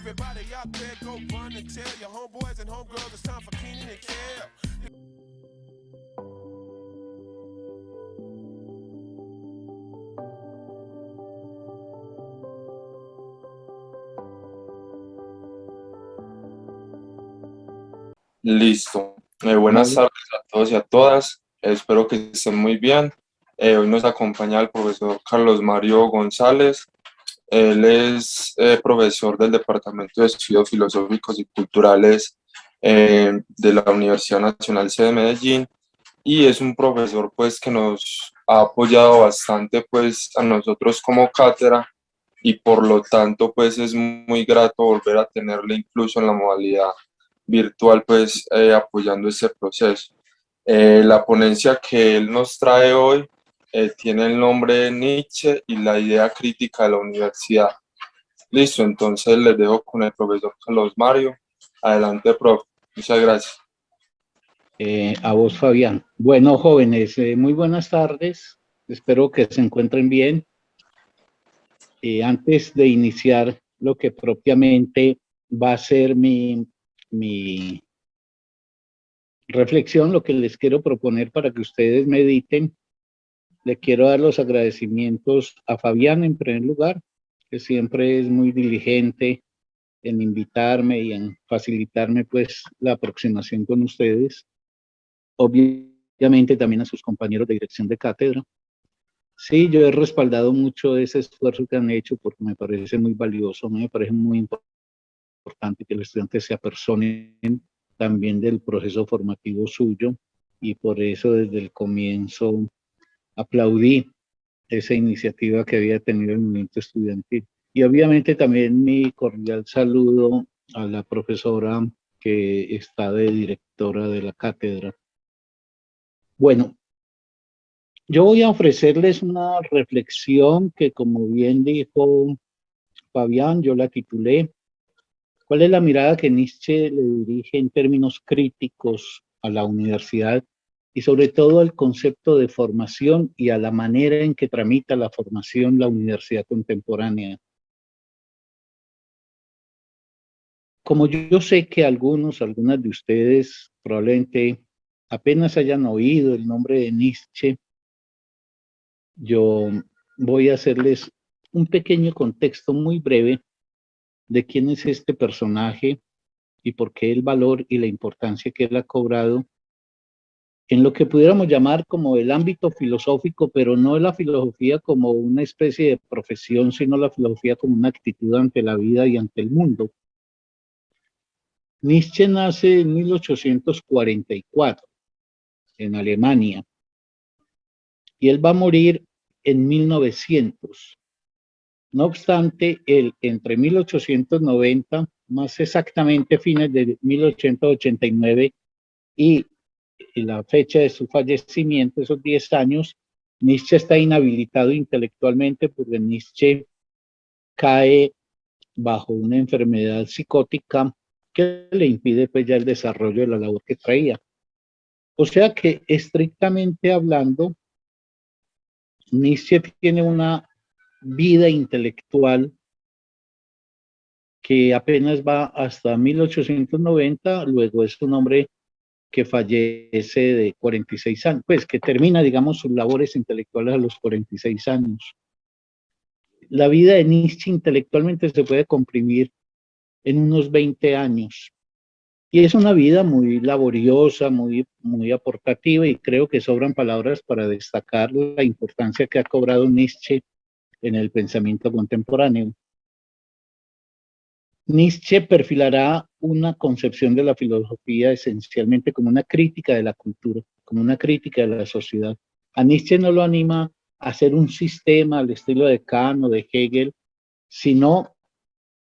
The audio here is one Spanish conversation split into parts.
Everybody out there go run and tell your homeboys and homegirls it's time for Keenan and Kel. Listo. Buenas Vale. tardes a todos y a todas. Espero que estén muy bien. Hoy nos acompaña el profesor Carlos Mario González. Él es profesor del Departamento de Estudios Filosóficos y Culturales de la Universidad Nacional C de Medellín y es un profesor pues que nos ha apoyado bastante pues a nosotros como cátedra y por lo tanto pues es muy grato volver a tenerle incluso en la modalidad virtual pues apoyando este proceso. La ponencia que él nos trae hoy tiene el nombre de Nietzsche y la idea crítica de la universidad. Listo, entonces les dejo con el profesor Carlos Mario. Adelante, profe. Muchas gracias. A vos, Fabián. Bueno, jóvenes, muy buenas tardes. Espero que se encuentren bien. Antes de iniciar lo que propiamente va a ser mi reflexión, lo que les quiero proponer para que ustedes mediten, le quiero dar los agradecimientos a Fabián en primer lugar, que siempre es muy diligente en invitarme y en facilitarme pues la aproximación con ustedes. Obviamente también a sus compañeros de dirección de cátedra. Sí, yo he respaldado mucho ese esfuerzo que han hecho porque me parece muy valioso, me parece muy importante que los estudiantes se apersonen también del proceso formativo suyo y por eso desde el comienzo aplaudí esa iniciativa que había tenido el movimiento estudiantil. Y obviamente también mi cordial saludo a la profesora que está de directora de la cátedra. Bueno, yo voy a ofrecerles una reflexión que, como bien dijo Fabián, yo la titulé ¿Cuál es la mirada que Nietzsche le dirige en términos críticos a la universidad y sobre todo al concepto de formación y a la manera en que tramita la formación la universidad contemporánea? Como yo sé que algunas de ustedes probablemente apenas hayan oído el nombre de Nietzsche, yo voy a hacerles un pequeño contexto muy breve de quién es este personaje y por qué el valor y la importancia que él ha cobrado en lo que pudiéramos llamar como el ámbito filosófico, pero no la filosofía como una especie de profesión, sino la filosofía como una actitud ante la vida y ante el mundo. Nietzsche nace en 1844 en Alemania y él va a morir en 1900. No obstante, él entre 1890, más exactamente fines de 1889 y la fecha de su fallecimiento, esos 10 años, Nietzsche está inhabilitado intelectualmente porque Nietzsche cae bajo una enfermedad psicótica que le impide pues ya el desarrollo de la labor que traía. O sea que estrictamente hablando, Nietzsche tiene una vida intelectual que apenas va hasta 1890, luego es un hombre que fallece de 46 años, pues que termina, digamos, sus labores intelectuales a los 46 años. La vida de Nietzsche intelectualmente se puede comprimir en unos 20 años. Y es una vida muy laboriosa, muy aportativa, y creo que sobran palabras para destacar la importancia que ha cobrado Nietzsche en el pensamiento contemporáneo. Nietzsche perfilará una concepción de la filosofía esencialmente como una crítica de la cultura, como una crítica de la sociedad. A Nietzsche no lo anima a hacer un sistema al estilo de Kant o de Hegel, sino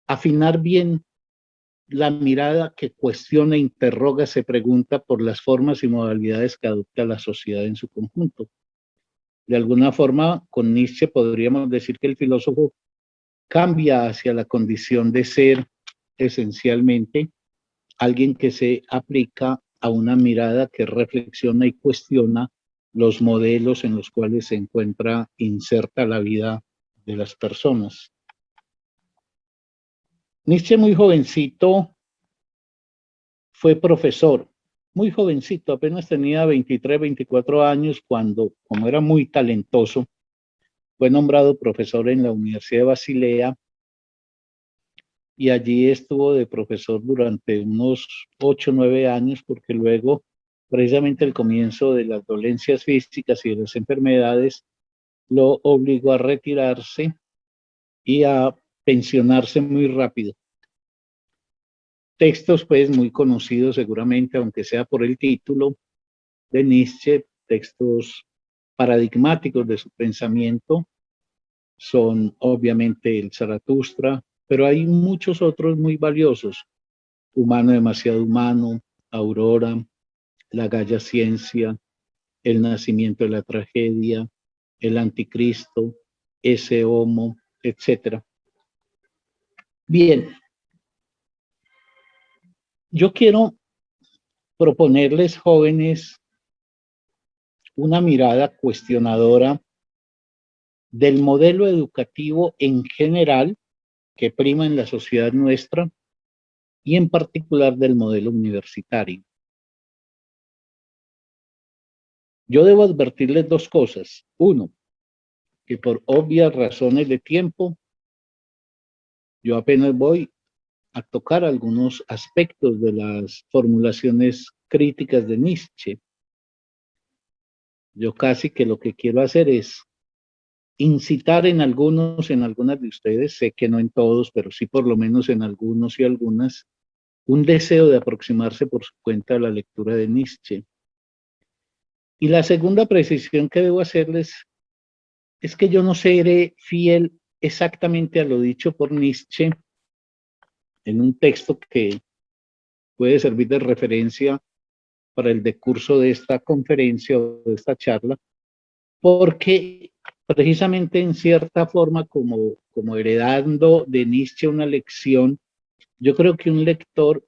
afinar bien la mirada que cuestiona, interroga, se pregunta por las formas y modalidades que adopta la sociedad en su conjunto. De alguna forma, con Nietzsche podríamos decir que el filósofo cambia hacia la condición de ser esencialmente alguien que se aplica a una mirada que reflexiona y cuestiona los modelos en los cuales se encuentra inserta la vida de las personas. Nietzsche muy jovencito fue profesor, muy jovencito, apenas tenía 23, 24 años cuando, como era muy talentoso, fue nombrado profesor en la Universidad de Basilea y allí estuvo de profesor durante unos 8 o 9 años porque luego, precisamente el comienzo de las dolencias físicas y de las enfermedades, lo obligó a retirarse y a pensionarse muy rápido. Textos pues muy conocidos seguramente, aunque sea por el título de Nietzsche, textos paradigmáticos de su pensamiento, son obviamente el Zaratustra, pero hay muchos otros muy valiosos. Humano demasiado humano, Aurora, La Gaya Ciencia, El nacimiento de la tragedia, El anticristo, Ese Homo, etc. Bien, yo quiero proponerles, jóvenes, una mirada cuestionadora del modelo educativo en general que prima en la sociedad nuestra y en particular del modelo universitario. Yo debo advertirles dos cosas. Uno, que por obvias razones de tiempo, yo apenas voy a tocar algunos aspectos de las formulaciones críticas de Nietzsche. Yo casi que lo que quiero hacer es incitar en algunos, en algunas de ustedes, sé que no en todos, pero sí por lo menos en algunos y algunas, un deseo de aproximarse por su cuenta a la lectura de Nietzsche. Y la segunda precisión que debo hacerles es que yo no seré fiel exactamente a lo dicho por Nietzsche en un texto que puede servir de referencia para el decurso de esta conferencia o de esta charla, porque precisamente en cierta forma, como heredando de Nietzsche una lección, yo creo que un lector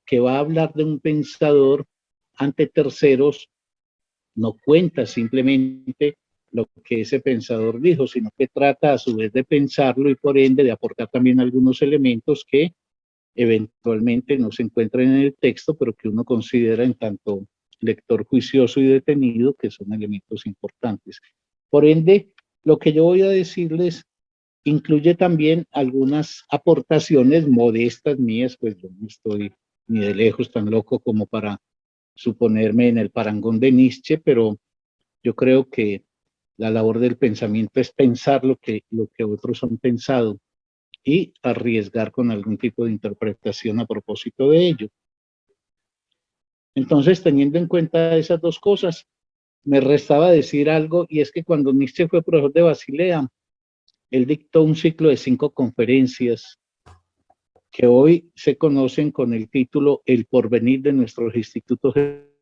que va a hablar de un pensador ante terceros no cuenta simplemente lo que ese pensador dijo, sino que trata a su vez de pensarlo y por ende de aportar también algunos elementos que eventualmente no se encuentran en el texto, pero que uno considera en tanto lector juicioso y detenido que son elementos importantes. Por ende, lo que yo voy a decirles incluye también algunas aportaciones modestas mías, pues yo no estoy ni de lejos tan loco como para suponerme en el parangón de Nietzsche, pero yo creo que la labor del pensamiento es pensar lo que otros han pensado y arriesgar con algún tipo de interpretación a propósito de ello. Entonces, teniendo en cuenta esas dos cosas, me restaba decir algo, y es que cuando Nietzsche fue profesor de Basilea, él dictó un ciclo de 5 conferencias que hoy se conocen con el título El porvenir de nuestros institutos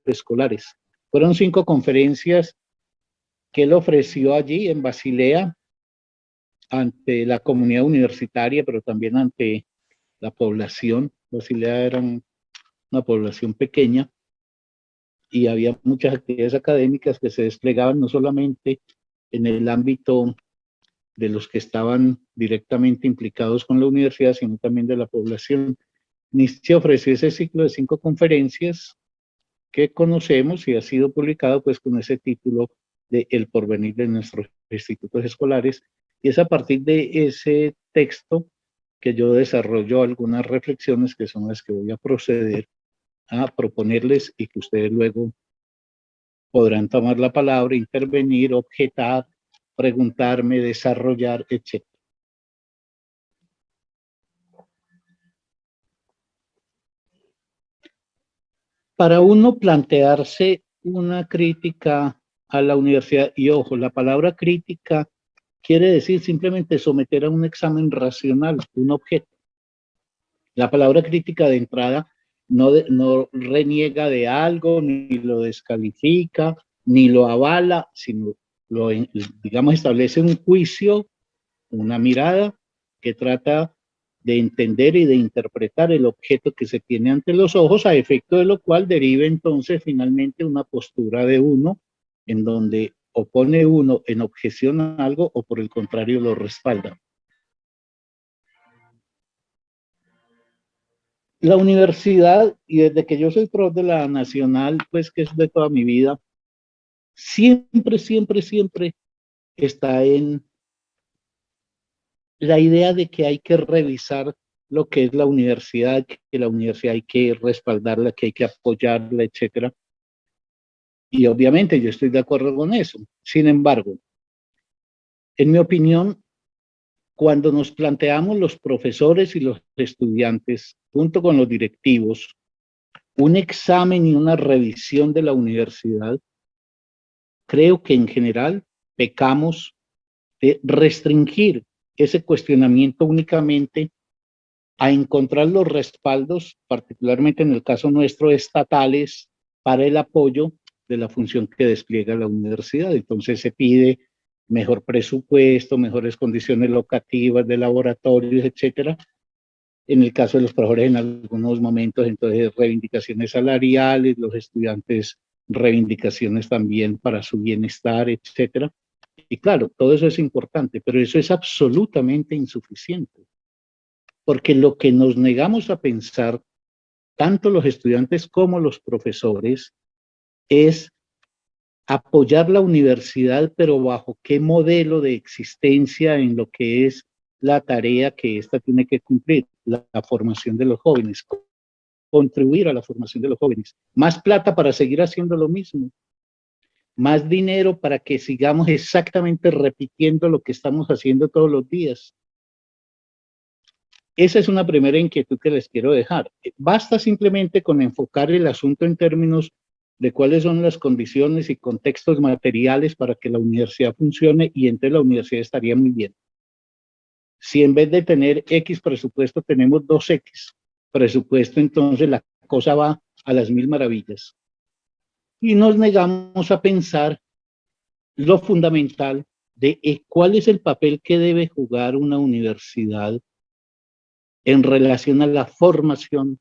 escolares. Fueron 5 conferencias que él ofreció allí en Basilea ante la comunidad universitaria, pero también ante la población. Basilea era una población pequeña y había muchas actividades académicas que se desplegaban no solamente en el ámbito de los que estaban directamente implicados con la universidad, sino también de la población. Nietzsche ofreció ese ciclo de 5 conferencias que conocemos y ha sido publicado pues con ese título de El porvenir de nuestros institutos escolares, y es a partir de ese texto que yo desarrollo algunas reflexiones que son las que voy a proceder a proponerles y que ustedes luego podrán tomar la palabra, intervenir, objetar, preguntarme, desarrollar, etc. Para uno plantearse una crítica a la universidad, y ojo, la palabra crítica quiere decir simplemente someter a un examen racional un objeto. La palabra crítica de entrada no reniega de algo, ni lo descalifica, ni lo avala, sino lo, digamos, establece un juicio, una mirada que trata de entender y de interpretar el objeto que se tiene ante los ojos, a efecto de lo cual deriva entonces finalmente una postura de uno en donde opone uno en objeción a algo o por el contrario lo respalda. La universidad, y desde que yo soy prof de la Nacional, pues que es de toda mi vida, siempre, siempre, siempre está en la idea de que hay que revisar lo que es la universidad, que la universidad hay que respaldarla, que hay que apoyarla, etcétera. Y obviamente yo estoy de acuerdo con eso. Sin embargo, en mi opinión, cuando nos planteamos los profesores y los estudiantes, junto con los directivos, un examen y una revisión de la universidad, creo que en general pecamos de restringir ese cuestionamiento únicamente a encontrar los respaldos, particularmente en el caso nuestro, estatales, para el apoyo de la función que despliega la universidad. Entonces se pide mejor presupuesto, mejores condiciones locativas de laboratorios, etcétera. En el caso de los profesores, en algunos momentos, entonces, reivindicaciones salariales, los estudiantes, reivindicaciones también para su bienestar, etcétera. Y claro, todo eso es importante, pero eso es absolutamente insuficiente, porque lo que nos negamos a pensar, tanto los estudiantes como los profesores, es apoyar la universidad, pero bajo qué modelo de existencia en lo que es la tarea que ésta tiene que cumplir, la formación de los jóvenes, contribuir a la formación de los jóvenes. Más plata para seguir haciendo lo mismo, más dinero para que sigamos exactamente repitiendo lo que estamos haciendo todos los días. Esa es una primera inquietud que les quiero dejar. Basta simplemente con enfocar el asunto en términos de cuáles son las condiciones y contextos materiales para que la universidad funcione, y entonces la universidad estaría muy bien. Si en vez de tener X presupuesto tenemos 2X presupuesto, entonces la cosa va a las mil maravillas. Y nos negamos a pensar lo fundamental de cuál es el papel que debe jugar una universidad en relación a la formación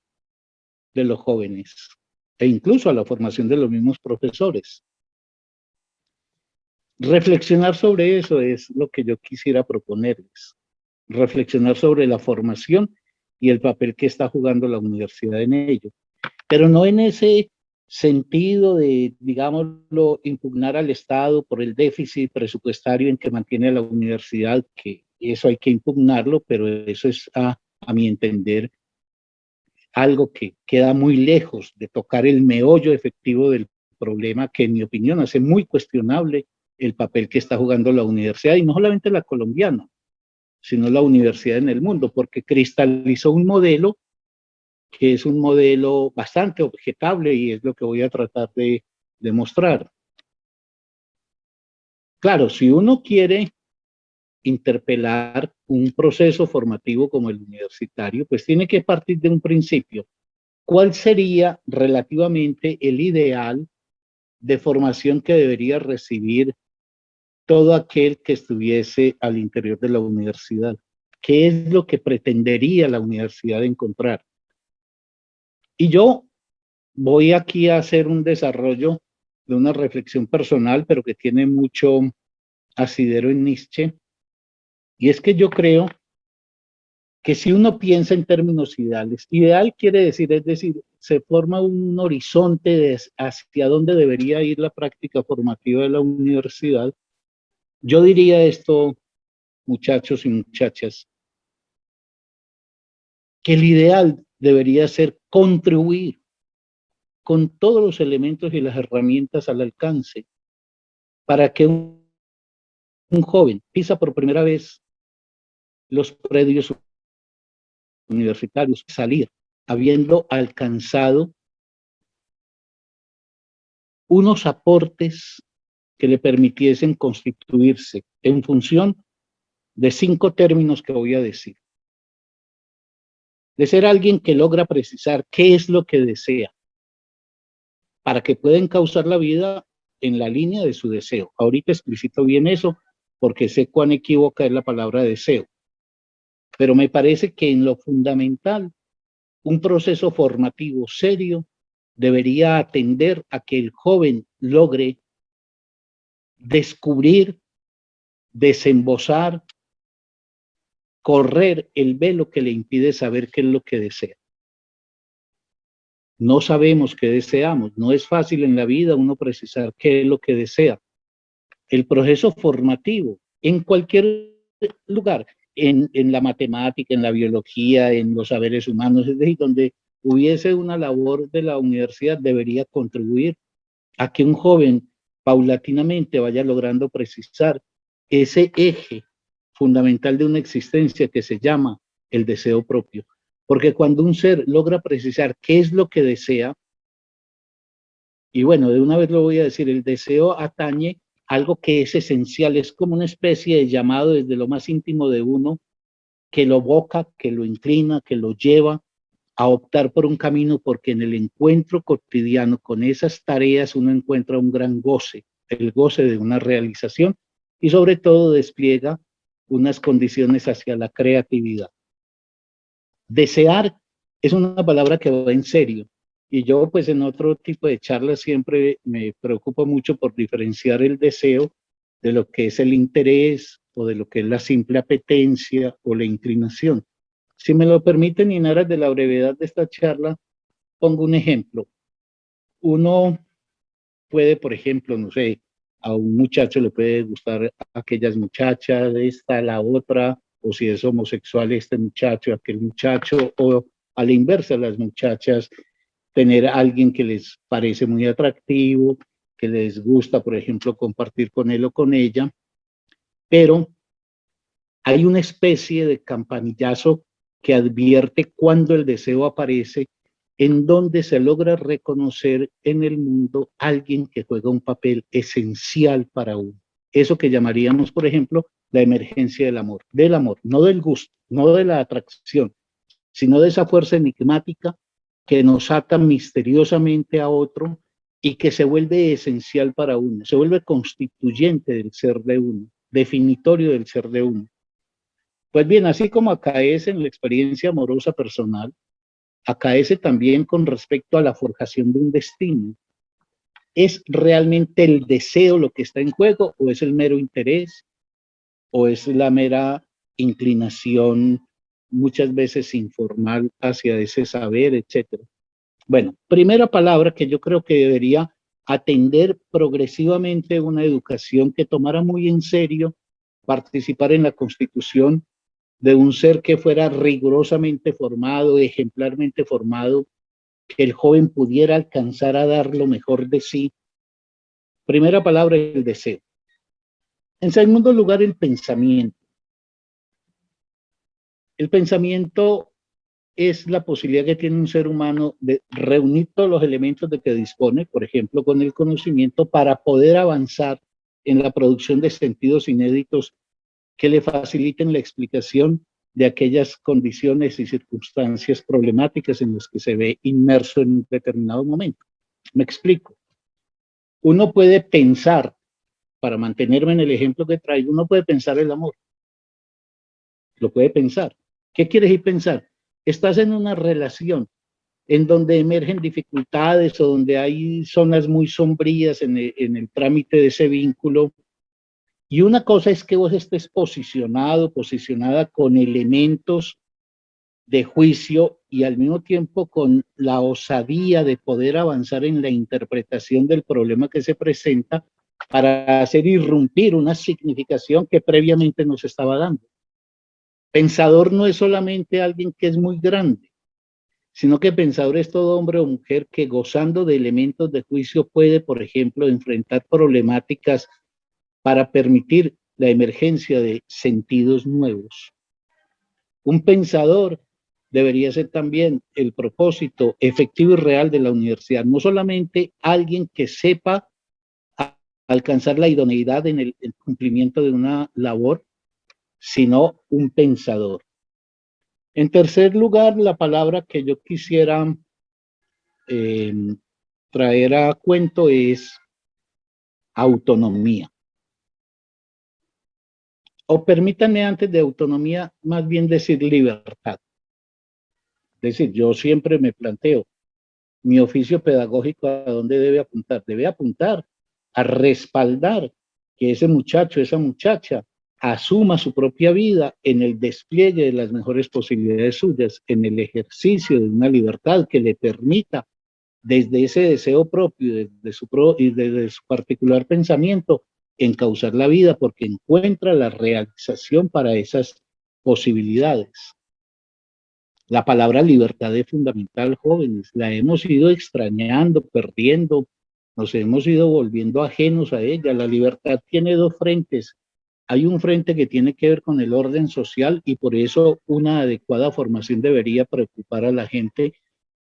de los jóvenes e incluso a la formación de los mismos profesores. Reflexionar sobre eso es lo que yo quisiera proponerles. Reflexionar sobre la formación y el papel que está jugando la universidad en ello. Pero no en ese sentido de, digámoslo, impugnar al Estado por el déficit presupuestario en que mantiene la universidad, que eso hay que impugnarlo, pero eso es, a mi entender, algo que queda muy lejos de tocar el meollo efectivo del problema, que en mi opinión hace muy cuestionable el papel que está jugando la universidad, y no solamente la colombiana, sino la universidad en el mundo, porque cristalizó un modelo que es un modelo bastante objetable, y es lo que voy a tratar de demostrar. Claro, si uno quiere interpelar un proceso formativo como el universitario, pues tiene que partir de un principio. ¿Cuál sería relativamente el ideal de formación que debería recibir todo aquel que estuviese al interior de la universidad? ¿Qué es lo que pretendería la universidad encontrar? Y yo voy aquí a hacer un desarrollo de una reflexión personal, pero que tiene mucho asidero en Nietzsche, y es que yo creo que si uno piensa en términos ideales, ideal quiere decir, es decir, se forma un horizonte de hacia dónde debería ir la práctica formativa de la universidad. Yo diría esto, muchachos y muchachas, que el ideal debería ser contribuir con todos los elementos y las herramientas al alcance para que un joven pisa por primera vez los predios universitarios, salir habiendo alcanzado unos aportes que le permitiesen constituirse en función de 5 términos que voy a decir. De ser alguien que logra precisar qué es lo que desea, para que pueda encauzar la vida en la línea de su deseo. Ahorita explicito bien eso, porque sé cuán equívoca es la palabra deseo. Pero me parece que en lo fundamental, un proceso formativo serio debería atender a que el joven logre descubrir, desembozar, correr el velo que le impide saber qué es lo que desea. no sabemos qué deseamos. No es fácil en la vida uno precisar qué es lo que desea. El proceso formativo, en cualquier lugar, en la matemática, en la biología, en los saberes humanos, es decir, donde hubiese una labor de la universidad, debería contribuir a que un joven paulatinamente vaya logrando precisar ese eje fundamental de una existencia que se llama el deseo propio. Porque cuando un ser logra precisar qué es lo que desea, y bueno, de una vez lo voy a decir, el deseo atañe algo que es esencial, es como una especie de llamado desde lo más íntimo de uno, que lo evoca, que lo inclina, que lo lleva a optar por un camino, porque en el encuentro cotidiano con esas tareas uno encuentra un gran goce, el goce de una realización y sobre todo despliega unas condiciones hacia la creatividad. Desear es una palabra que va en serio y yo pues en otro tipo de charlas siempre me preocupo mucho por diferenciar el deseo de lo que es el interés o de lo que es la simple apetencia o la inclinación. Si me lo permiten, y en aras de la brevedad de esta charla, pongo un ejemplo. Uno puede, por ejemplo, no sé, a un muchacho le puede gustar a aquellas muchachas, esta, la otra, o si es homosexual, este muchacho, aquel muchacho, o a la inversa, las muchachas, tener a alguien que les parece muy atractivo, que les gusta, por ejemplo, compartir con él o con ella, pero hay una especie de campanillazo que advierte cuando el deseo aparece, en donde se logra reconocer en el mundo alguien que juega un papel esencial para uno. Eso que llamaríamos, por ejemplo, la emergencia del amor, no del gusto, no de la atracción, sino de esa fuerza enigmática que nos ata misteriosamente a otro y que se vuelve esencial para uno, se vuelve constituyente del ser de uno, definitorio del ser de uno. Pues bien, así como acaece en la experiencia amorosa personal, acaece también con respecto a la forjación de un destino. ¿Es realmente el deseo lo que está en juego o es el mero interés o es la mera inclinación muchas veces informal hacia ese saber, etcétera? Bueno, primera palabra que yo creo que debería atender progresivamente una educación que tomara muy en serio participar en la constitución de un ser que fuera rigurosamente formado, ejemplarmente formado, que el joven pudiera alcanzar a dar lo mejor de sí. Primera palabra, el deseo. En segundo lugar, el pensamiento. El pensamiento es la posibilidad que tiene un ser humano de reunir todos los elementos de que dispone, por ejemplo, con el conocimiento, para poder avanzar en la producción de sentidos inéditos que le faciliten la explicación de aquellas condiciones y circunstancias problemáticas en las que se ve inmerso en un determinado momento. Me explico. Uno puede pensar, para mantenerme en el ejemplo que traigo, uno puede pensar el amor. Lo puede pensar. ¿Qué quiere decir pensar? Estás en una relación en donde emergen dificultades o donde hay zonas muy sombrías en el trámite de ese vínculo. Y una cosa es que vos estés posicionada con elementos de juicio y al mismo tiempo con la osadía de poder avanzar en la interpretación del problema que se presenta para hacer irrumpir una significación que previamente nos estaba dando. Pensador no es solamente alguien que es muy grande, sino que pensador es todo hombre o mujer que gozando de elementos de juicio puede, por ejemplo, enfrentar problemáticas para permitir la emergencia de sentidos nuevos. Un pensador debería ser también el propósito efectivo y real de la universidad, no solamente alguien que sepa alcanzar la idoneidad en el cumplimiento de una labor, sino un pensador. En tercer lugar, la palabra que yo quisiera traer a cuento es autonomía. O permítanme antes de autonomía, más bien decir libertad. Es decir, yo siempre me planteo, mi oficio pedagógico, ¿a dónde debe apuntar? Debe apuntar a respaldar que ese muchacho, esa muchacha, asuma su propia vida en el despliegue de las mejores posibilidades suyas, en el ejercicio de una libertad que le permita desde ese deseo propio, y desde su particular pensamiento, encauzar la vida porque encuentra la realización para esas posibilidades. La palabra libertad es fundamental, jóvenes. La hemos ido extrañando, perdiendo, nos hemos ido volviendo ajenos a ella. La libertad tiene dos frentes. Hay un frente que tiene que ver con el orden social y por eso una adecuada formación debería preocupar a la gente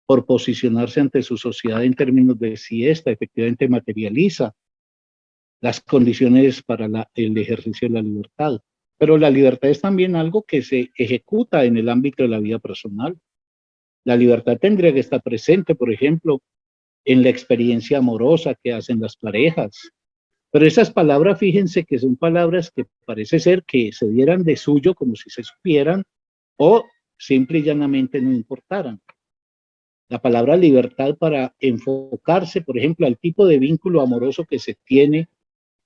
por posicionarse ante su sociedad en términos de si ésta efectivamente materializa las condiciones para el ejercicio de la libertad. Pero la libertad es también algo que se ejecuta en el ámbito de la vida personal. La libertad tendría que estar presente, por ejemplo, en la experiencia amorosa que hacen las parejas. Pero esas palabras, fíjense que son palabras que parece ser que se dieran de suyo como si se supieran o simple y llanamente no importaran. La palabra libertad para enfocarse, por ejemplo, al tipo de vínculo amoroso que se tiene,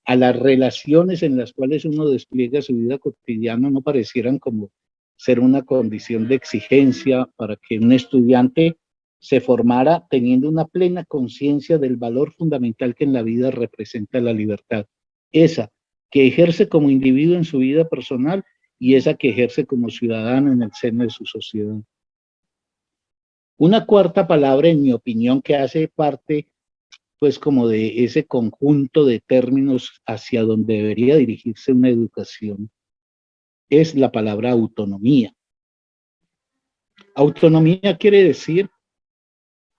a las relaciones en las cuales uno despliega su vida cotidiana, no parecieran como ser una condición de exigencia para que un estudiante se formara teniendo una plena conciencia del valor fundamental que en la vida representa la libertad. Esa que ejerce como individuo en su vida personal y esa que ejerce como ciudadano en el seno de su sociedad. Una cuarta palabra, en mi opinión, que hace parte pues como de ese conjunto de términos hacia donde debería dirigirse una educación, es la palabra autonomía. Autonomía quiere decir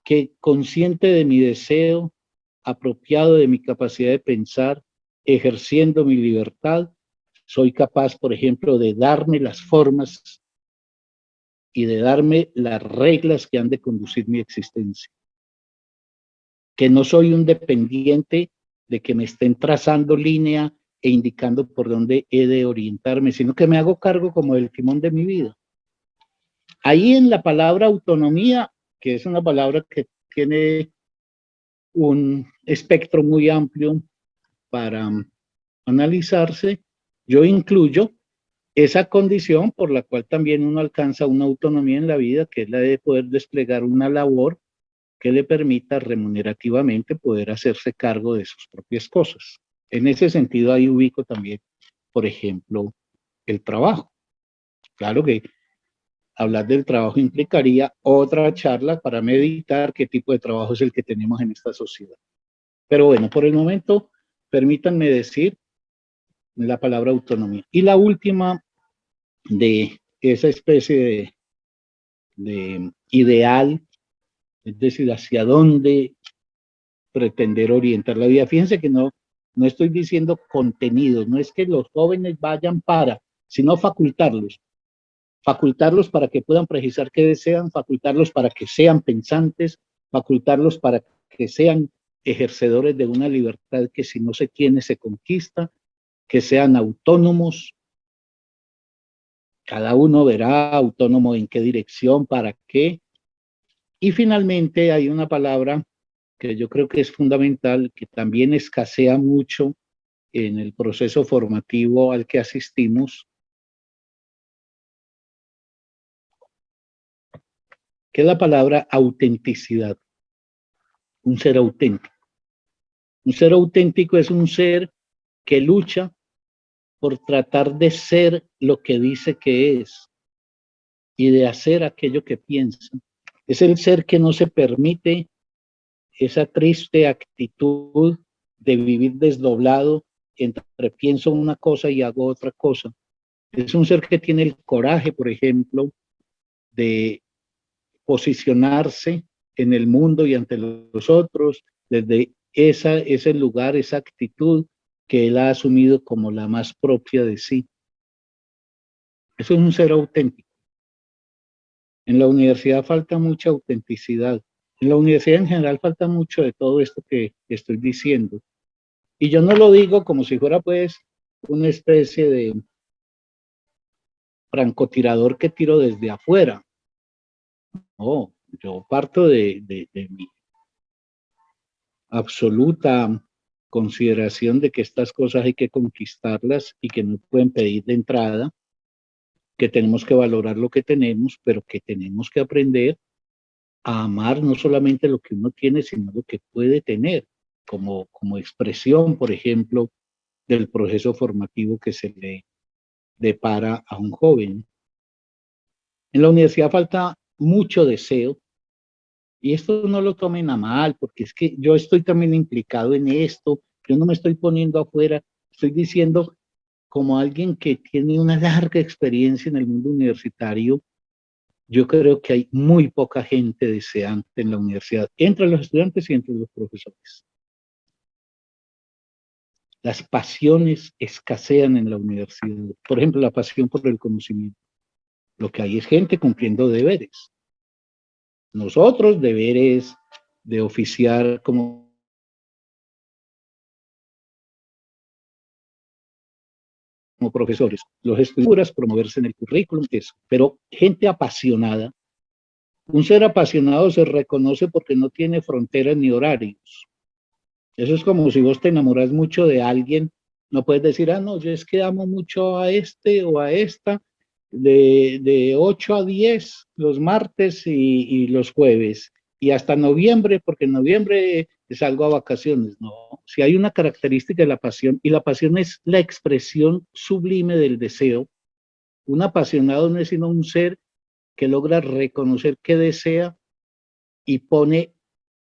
que consciente de mi deseo, apropiado de mi capacidad de pensar, ejerciendo mi libertad, soy capaz, por ejemplo, de darme las formas y de darme las reglas que han de conducir mi existencia. Que no soy un dependiente de que me estén trazando línea e indicando por dónde he de orientarme, sino que me hago cargo como del timón de mi vida. Ahí en la palabra autonomía, que es una palabra que tiene un espectro muy amplio para analizarse, yo incluyo esa condición por la cual también uno alcanza una autonomía en la vida, que es la de poder desplegar una labor que le permita remunerativamente poder hacerse cargo de sus propias cosas. En ese sentido, ahí ubico también, por ejemplo, el trabajo. Claro que hablar del trabajo implicaría otra charla para meditar qué tipo de trabajo es el que tenemos en esta sociedad. Pero bueno, por el momento, permítanme decir la palabra autonomía. Y la última de esa especie de ideal, es decir, hacia dónde pretender orientar la vida. Fíjense que no estoy diciendo contenidos, no es que los jóvenes vayan para, sino facultarlos para que puedan precisar qué desean, facultarlos para que sean pensantes, facultarlos para que sean ejercedores de una libertad que si no se tiene se conquista, que sean autónomos, cada uno verá autónomo en qué dirección, para qué. Y finalmente hay una palabra que yo creo que es fundamental, que también escasea mucho en el proceso formativo al que asistimos, que es la palabra autenticidad. Un ser auténtico. Un ser auténtico es un ser que lucha por tratar de ser lo que dice que es y de hacer aquello que piensa. Es el ser que no se permite esa triste actitud de vivir desdoblado entre pienso una cosa y hago otra cosa. Es un ser que tiene el coraje, por ejemplo, de posicionarse en el mundo y ante los otros desde ese lugar, esa actitud que él ha asumido como la más propia de sí. Eso es un ser auténtico. En la universidad falta mucha autenticidad. En la universidad en general falta mucho de todo esto que estoy diciendo. Y yo no lo digo como si fuera pues una especie de francotirador que tiro desde afuera. No, yo parto de mi absoluta consideración de que estas cosas hay que conquistarlas y que no pueden pedir de entrada, que tenemos que valorar lo que tenemos, pero que tenemos que aprender a amar no solamente lo que uno tiene, sino lo que puede tener, como expresión, por ejemplo, del proceso formativo que se le depara a un joven. En la universidad falta mucho deseo, y esto no lo tomen a mal, porque es que yo estoy también implicado en esto, yo no me estoy poniendo afuera, estoy diciendo como alguien que tiene una larga experiencia en el mundo universitario. Yo creo que hay muy poca gente deseante en la universidad, entre los estudiantes y entre los profesores. Las pasiones escasean en la universidad. Por ejemplo, la pasión por el conocimiento. Lo que hay es gente cumpliendo deberes. Nosotros, deberes de oficiar como profesores. Los estudiantes, promoverse en el currículum, eso. Pero gente apasionada. Un ser apasionado se reconoce porque no tiene fronteras ni horarios. Eso es como si vos te enamoras mucho de alguien, no puedes decir, ah, no, yo es que amo mucho a este o a esta, de 8 a 10 los martes y los jueves, y hasta noviembre, porque en noviembre salgo a vacaciones. No, si hay una característica de la pasión, y la pasión es la expresión sublime del deseo. Un apasionado no es sino un ser que logra reconocer que desea y pone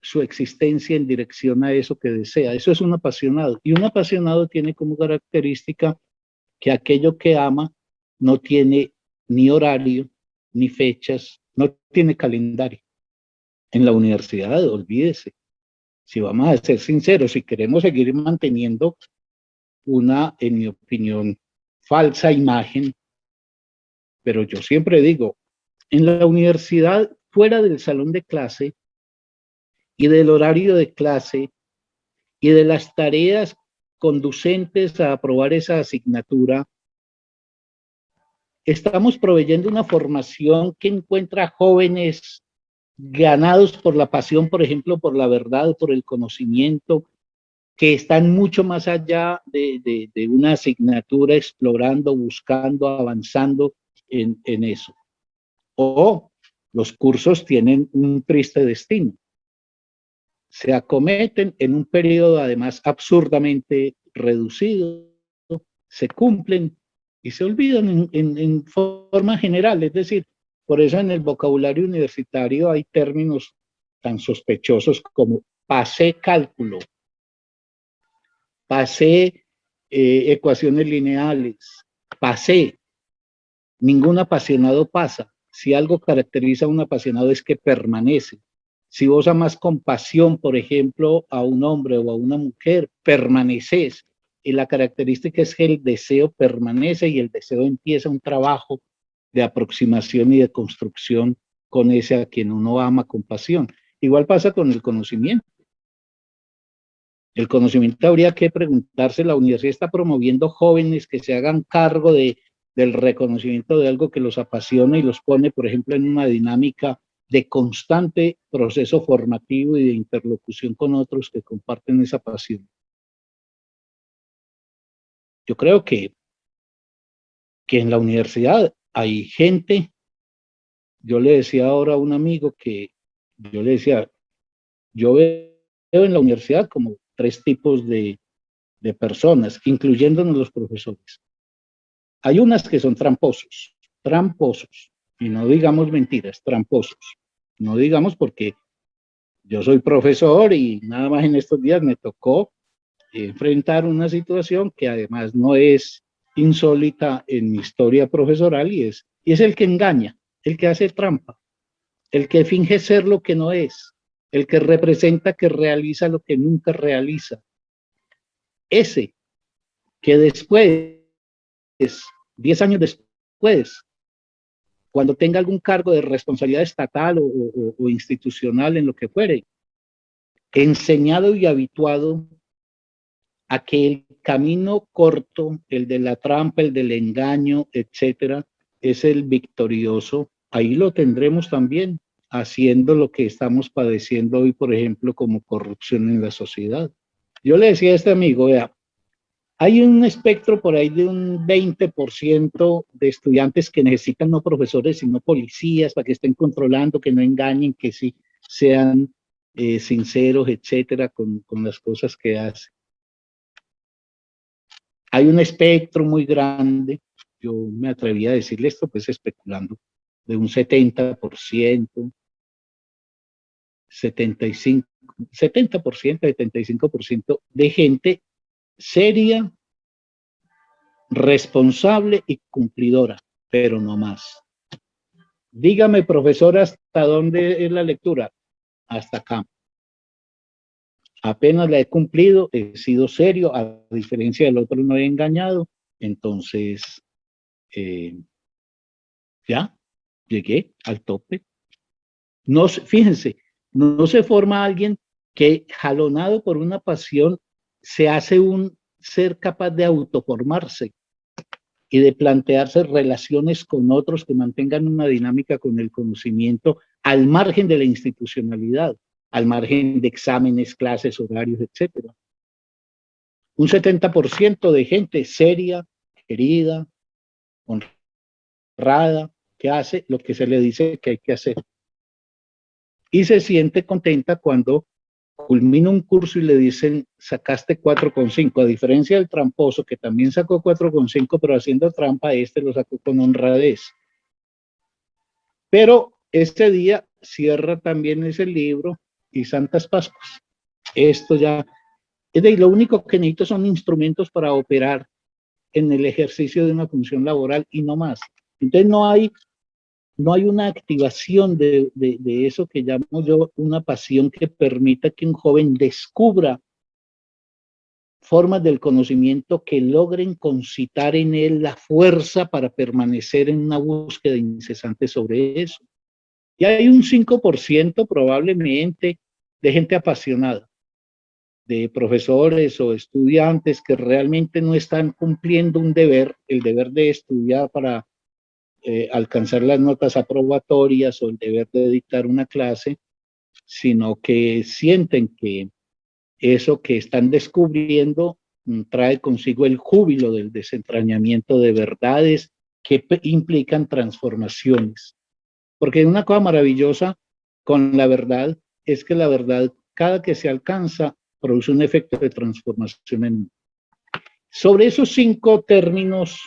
su existencia en dirección a eso que desea. Eso es un apasionado. Y un apasionado tiene como característica que aquello que ama no tiene ni horario, ni fechas, no tiene calendario. En la universidad, olvídese. Si vamos a ser sinceros, si queremos seguir manteniendo una, en mi opinión, falsa imagen, pero yo siempre digo, en la universidad, fuera del salón de clase y del horario de clase y de las tareas conducentes a aprobar esa asignatura, estamos proveyendo una formación que encuentra jóvenes ganados por la pasión, por ejemplo, por la verdad, por el conocimiento, que están mucho más allá de una asignatura, explorando, buscando, avanzando en eso. O los cursos tienen un triste destino. Se acometen en un periodo además absurdamente reducido, se cumplen y se olvidan en forma general. Es decir, por eso en el vocabulario universitario hay términos tan sospechosos como pasé cálculo, pasé ecuaciones lineales, pasé. Ningún apasionado pasa. Si algo caracteriza a un apasionado es que permanece. Si vos amas con pasión, por ejemplo, a un hombre o a una mujer, permaneces. Y la característica es que el deseo permanece y el deseo empieza un trabajo de aproximación y de construcción con ese a quien uno ama con pasión. Igual pasa con el conocimiento. El conocimiento habría que preguntarse, la universidad está promoviendo jóvenes que se hagan cargo del reconocimiento de algo que los apasiona y los pone, por ejemplo, en una dinámica de constante proceso formativo y de interlocución con otros que comparten esa pasión. Yo creo que en la universidad hay gente, yo le decía ahora a un amigo que yo le decía, yo veo en la universidad como 3 tipos de personas, incluyéndonos los profesores. Hay unas que son tramposos, y no digamos mentiras, tramposos. No digamos porque yo soy profesor y nada más en estos días me tocó enfrentar una situación que además no es insólita en mi historia profesoral y es el que engaña, el que hace trampa, el que finge ser lo que no es, el que representa que realiza lo que nunca realiza. Ese que después, 10 años después, cuando tenga algún cargo de responsabilidad estatal o institucional en lo que fuere, enseñado y habituado a que el camino corto, el de la trampa, el del engaño, etcétera, es el victorioso. Ahí lo tendremos también, haciendo lo que estamos padeciendo hoy, por ejemplo, como corrupción en la sociedad. Yo le decía a este amigo, vea, hay un espectro por ahí de un 20% de estudiantes que necesitan no profesores, sino policías para que estén controlando, que no engañen, que sí. sean sinceros, etcétera, con las cosas que hacen. Hay un espectro muy grande, yo me atreví a decirle esto, pues especulando, de un 70%, 75%, 75% de gente seria, responsable y cumplidora, pero no más. Dígame, profesor, ¿hasta dónde es la lectura? Hasta acá. Apenas la he cumplido, he sido serio, a diferencia del otro no he engañado, entonces ya llegué al tope. No, fíjense, no se forma alguien que jalonado por una pasión se hace un ser capaz de autoformarse y de plantearse relaciones con otros que mantengan una dinámica con el conocimiento al margen de la institucionalidad, al margen de exámenes, clases, horarios, etcétera. Un 70% de gente seria, querida, honrada, que hace lo que se le dice que hay que hacer. Y se siente contenta cuando culmina un curso y le dicen, sacaste 4,5, a diferencia del tramposo que también sacó 4,5, pero haciendo trampa, este lo sacó con honradez. Pero este día cierra también ese libro y Santas Pascuas. Esto ya, lo único que necesito son instrumentos para operar en el ejercicio de una función laboral y no más. Entonces no hay una activación de eso que llamo yo una pasión que permita que un joven descubra formas del conocimiento que logren concitar en él la fuerza para permanecer en una búsqueda incesante sobre eso. Y hay un 5% probablemente de gente apasionada, de profesores o estudiantes que realmente no están cumpliendo un deber, el deber de estudiar para alcanzar las notas aprobatorias o el deber de dictar una clase, sino que sienten que eso que están descubriendo trae consigo el júbilo del desentrañamiento de verdades que implican transformaciones. Porque una cosa maravillosa con la verdad es que la verdad, cada que se alcanza, produce un efecto de transformación en uno. Sobre esos 5 términos,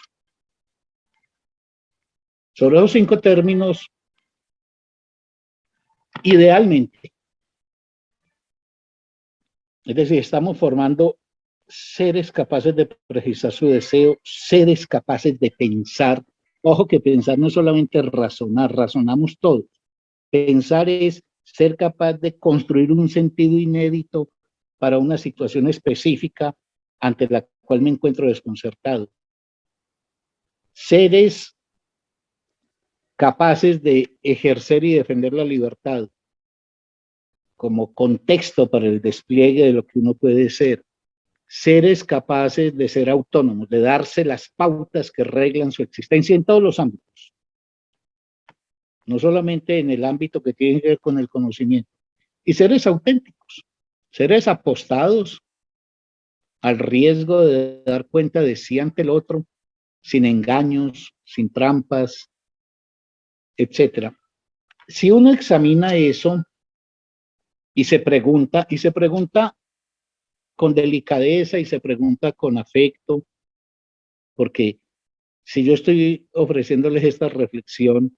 idealmente, es decir, estamos formando seres capaces de precisar su deseo, seres capaces de pensar. Ojo que pensar no es solamente razonar, razonamos todos. Pensar es ser capaz de construir un sentido inédito para una situación específica ante la cual me encuentro desconcertado. Seres capaces de ejercer y defender la libertad como contexto para el despliegue de lo que uno puede ser. Seres capaces de ser autónomos, de darse las pautas que reglan su existencia en todos los ámbitos. No solamente en el ámbito que tiene que ver con el conocimiento. Y seres auténticos, seres apostados al riesgo de dar cuenta de sí ante el otro, sin engaños, sin trampas, etc. Si uno examina eso y se pregunta con delicadeza y se pregunta con afecto, porque si yo estoy ofreciéndoles esta reflexión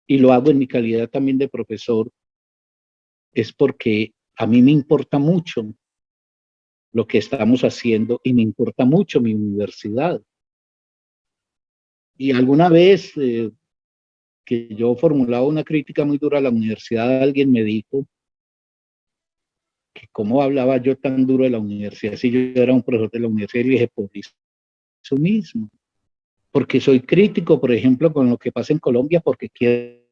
y lo hago en mi calidad también de profesor, es porque a mí me importa mucho lo que estamos haciendo y me importa mucho mi universidad. Y alguna vez que yo formulaba una crítica muy dura a la universidad, alguien me dijo que cómo hablaba yo tan duro de la universidad si yo era un profesor de la universidad, y le dije, por eso mismo, porque soy crítico, por ejemplo, con lo que pasa en Colombia, porque quiero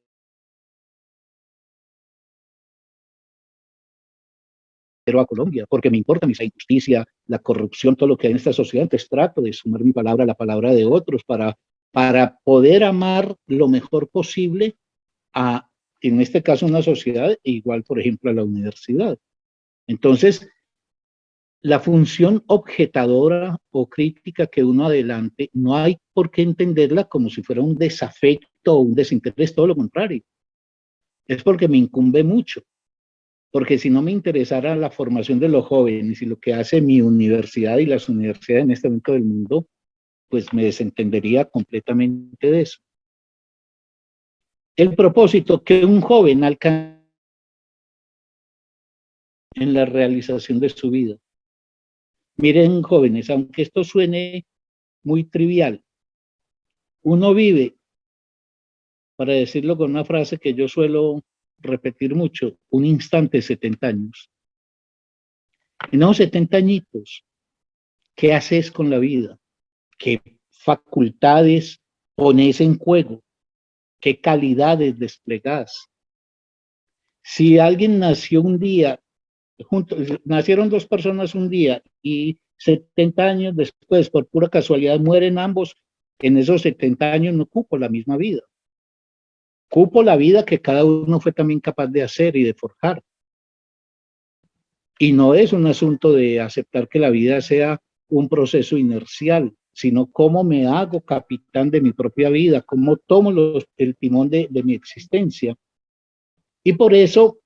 a Colombia, porque me importa la injusticia, la corrupción, todo lo que hay en esta sociedad. Entonces trato de sumar mi palabra a la palabra de otros para poder amar lo mejor posible a, en este caso, una sociedad, igual, por ejemplo, a la universidad. Entonces, la función objetadora o crítica que uno adelante, no hay por qué entenderla como si fuera un desafecto o un desinterés, todo lo contrario. es porque me incumbe mucho. Porque si no me interesara la formación de los jóvenes y lo que hace mi universidad y las universidades en este momento del mundo, pues me desentendería completamente de eso. El propósito que un joven alcanza en la realización de su vida. Miren, jóvenes, aunque esto suene muy trivial, uno vive, para decirlo con una frase que yo suelo repetir mucho, un instante 70 años. En esos 70 añitos, ¿qué haces con la vida? ¿Qué facultades pones en juego? ¿Qué calidades desplegas? Si alguien nació un día, nacieron dos personas un día y 70 años después, por pura casualidad, mueren ambos, en esos 70 años no cupo la misma vida. Cupo la vida que cada uno fue también capaz de hacer y de forjar. Y no es un asunto de aceptar que la vida sea un proceso inercial, sino cómo me hago capitán de mi propia vida, cómo tomo el timón de mi existencia. Y por eso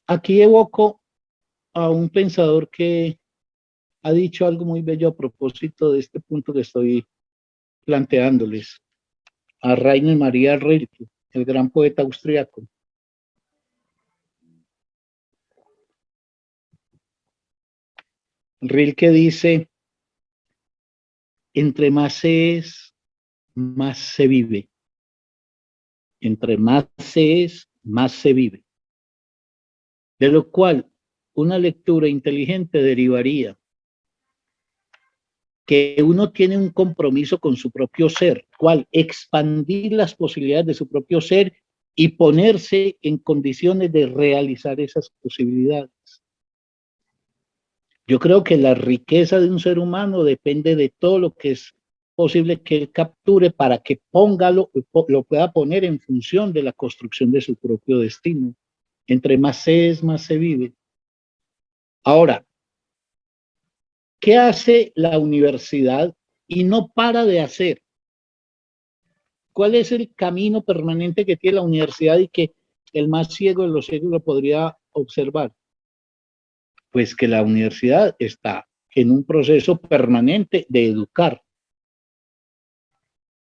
aquí evoco a un pensador que ha dicho algo muy bello a propósito de este punto que estoy planteándoles, a Rainer Maria Rilke, el gran poeta austriaco. Rilke dice, entre más se es, más se vive. Entre más se es, más se vive. De lo cual, una lectura inteligente derivaría que uno tiene un compromiso con su propio ser, cual expandir las posibilidades de su propio ser y ponerse en condiciones de realizar esas posibilidades. Yo creo que la riqueza de un ser humano depende de todo lo que es posible que él capture para que lo pueda poner en función de la construcción de su propio destino. Entre más se es, más se vive. Ahora, ¿qué hace la universidad y no para de hacer? ¿Cuál es el camino permanente que tiene la universidad y que el más ciego de los ciegos lo podría observar? Pues que la universidad está en un proceso permanente de educar.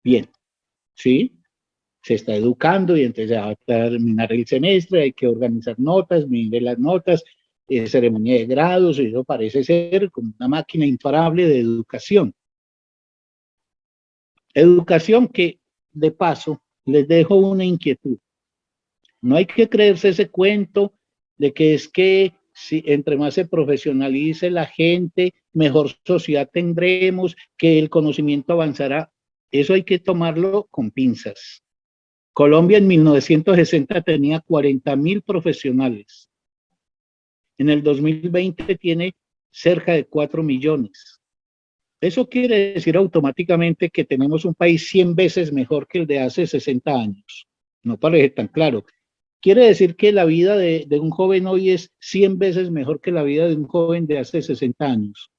Bien, ¿sí? Se está educando y entonces va a terminar el semestre, hay que organizar notas, medir las notas, ceremonia de grados, y eso parece ser como una máquina imparable de educación. Educación que, de paso, les dejo una inquietud. No hay que creerse ese cuento de que es que si entre más se profesionalice la gente, mejor sociedad tendremos, que el conocimiento avanzará. Eso hay que tomarlo con pinzas. Colombia en 1960 tenía 40.000 profesionales. En el 2020 tiene cerca de 4 millones. Eso quiere decir automáticamente que tenemos un país 100 veces mejor que el de hace 60 años. No parece tan claro. Quiere decir que la vida de un joven hoy es 100 veces mejor que la vida de un joven de hace 60 años.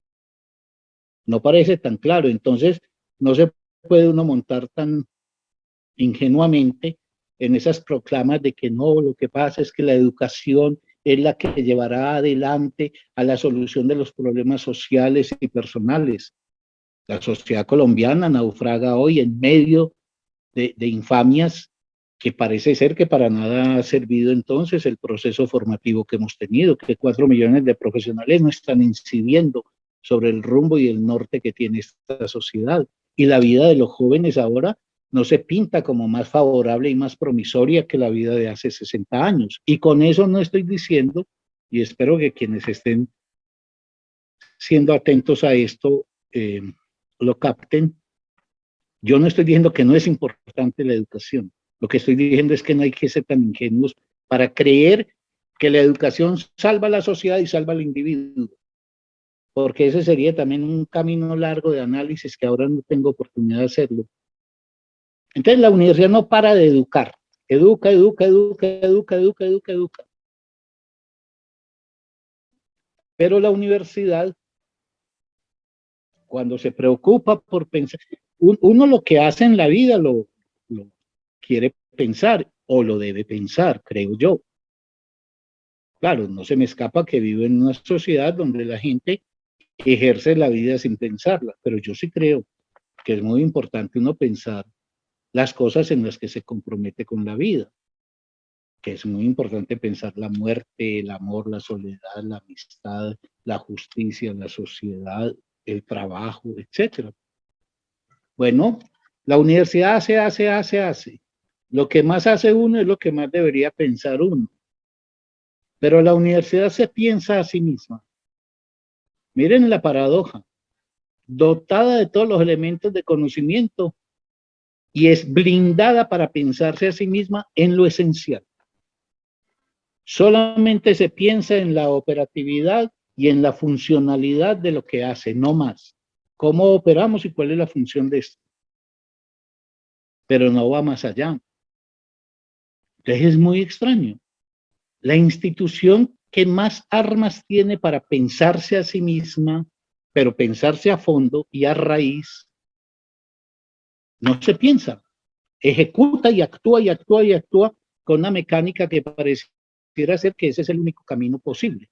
No parece tan claro. Entonces, no se puede uno montar tan ingenuamente en esas proclamas de que no, lo que pasa es que la educación es la que llevará adelante a la solución de los problemas sociales y personales. La sociedad colombiana naufraga hoy en medio de infamias que parece ser que para nada ha servido entonces el proceso formativo que hemos tenido, que 4 millones de profesionales no están incidiendo sobre el rumbo y el norte que tiene esta sociedad. Y la vida de los jóvenes ahora no se pinta como más favorable y más promisoria que la vida de hace 60 años. Y con eso no estoy diciendo, y espero que quienes estén siendo atentos a esto lo capten, yo no estoy diciendo que no es importante la educación. Lo que estoy diciendo es que no hay que ser tan ingenuos para creer que la educación salva a la sociedad y salva al individuo, porque ese sería también un camino largo de análisis que ahora no tengo oportunidad de hacerlo. Entonces la universidad no para de educar. Educa, educa, educa, educa, educa, educa, educa. Pero la universidad, cuando se preocupa por pensar, uno lo que hace en la vida lo quiere pensar o lo debe pensar, creo yo. Claro, no se me escapa que vivo en una sociedad donde la gente ejerce la vida sin pensarla, pero yo sí creo que es muy importante uno pensar las cosas en las que se compromete con la vida, que es muy importante pensar la muerte, el amor, la soledad, la amistad, la justicia, la sociedad, el trabajo, etcétera. Bueno, la universidad hace. Lo que más hace uno es lo que más debería pensar uno. Pero la universidad se piensa a sí misma. Miren la paradoja. Dotada de todos los elementos de conocimiento y es blindada para pensarse a sí misma en lo esencial. Solamente se piensa en la operatividad y en la funcionalidad de lo que hace, no más. ¿Cómo operamos y cuál es la función de esto? Pero no va más allá. Entonces es muy extraño. La institución que más armas tiene para pensarse a sí misma, pero pensarse a fondo y a raíz, no se piensa. Ejecuta y actúa y actúa y actúa con una mecánica que pareciera ser que ese es el único camino posible.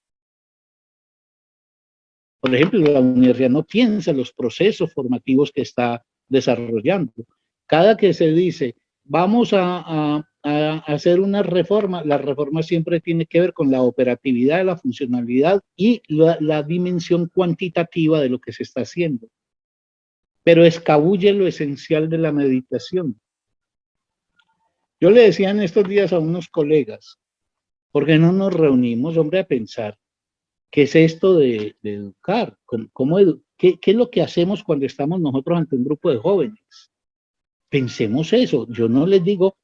Por ejemplo, la universidad no piensa en los procesos formativos que está desarrollando. Cada que se dice, vamos a hacer una reforma, la reforma siempre tiene que ver con la operatividad, la funcionalidad y la dimensión cuantitativa de lo que se está haciendo. Pero escabulle lo esencial de la meditación. Yo le decía en estos días a unos colegas, ¿por qué no nos reunimos, hombre, a pensar qué es esto de educar? ¿Qué es lo que hacemos cuando estamos nosotros ante un grupo de jóvenes? Pensemos eso. Yo no les digo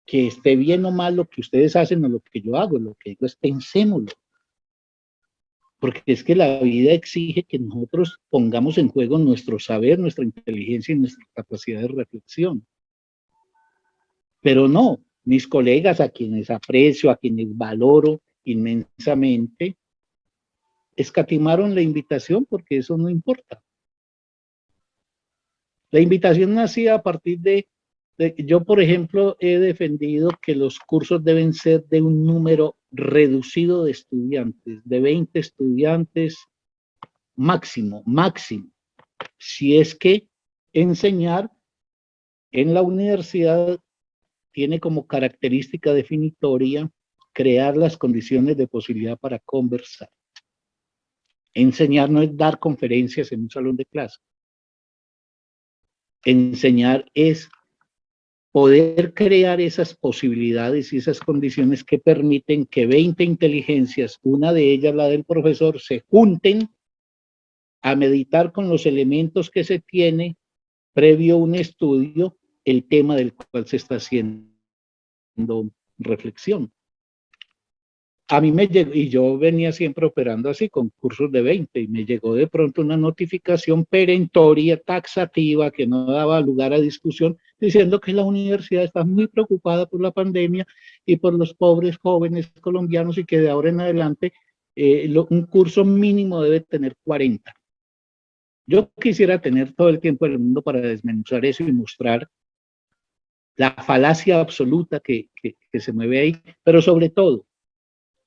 que esté bien o mal lo que ustedes hacen o lo que yo hago, lo que digo es pensémoslo. Porque es que la vida exige que nosotros pongamos en juego nuestro saber, nuestra inteligencia y nuestra capacidad de reflexión. Pero no, mis colegas a quienes aprecio, a quienes valoro inmensamente, escatimaron la invitación porque eso no importa. La invitación nacía a partir yo, por ejemplo, he defendido que los cursos deben ser de un número reducido de estudiantes, de 20 estudiantes máximo. Si es que enseñar en la universidad tiene como característica definitoria crear las condiciones de posibilidad para conversar. Enseñar no es dar conferencias en un salón de clase. Enseñar es poder crear esas posibilidades y esas condiciones que permiten que 20 inteligencias, una de ellas la del profesor, se junten a meditar con los elementos que se tiene previo a un estudio, el tema del cual se está haciendo reflexión. A mí me llegó, y yo venía siempre operando así, con cursos de 20, y me llegó de pronto una notificación perentoria, taxativa, que no daba lugar a discusión, diciendo que la universidad está muy preocupada por la pandemia y por los pobres jóvenes colombianos y que de ahora en adelante un curso mínimo debe tener 40. Yo quisiera tener todo el tiempo del mundo para desmenuzar eso y mostrar la falacia absoluta que se mueve ahí, pero sobre todo,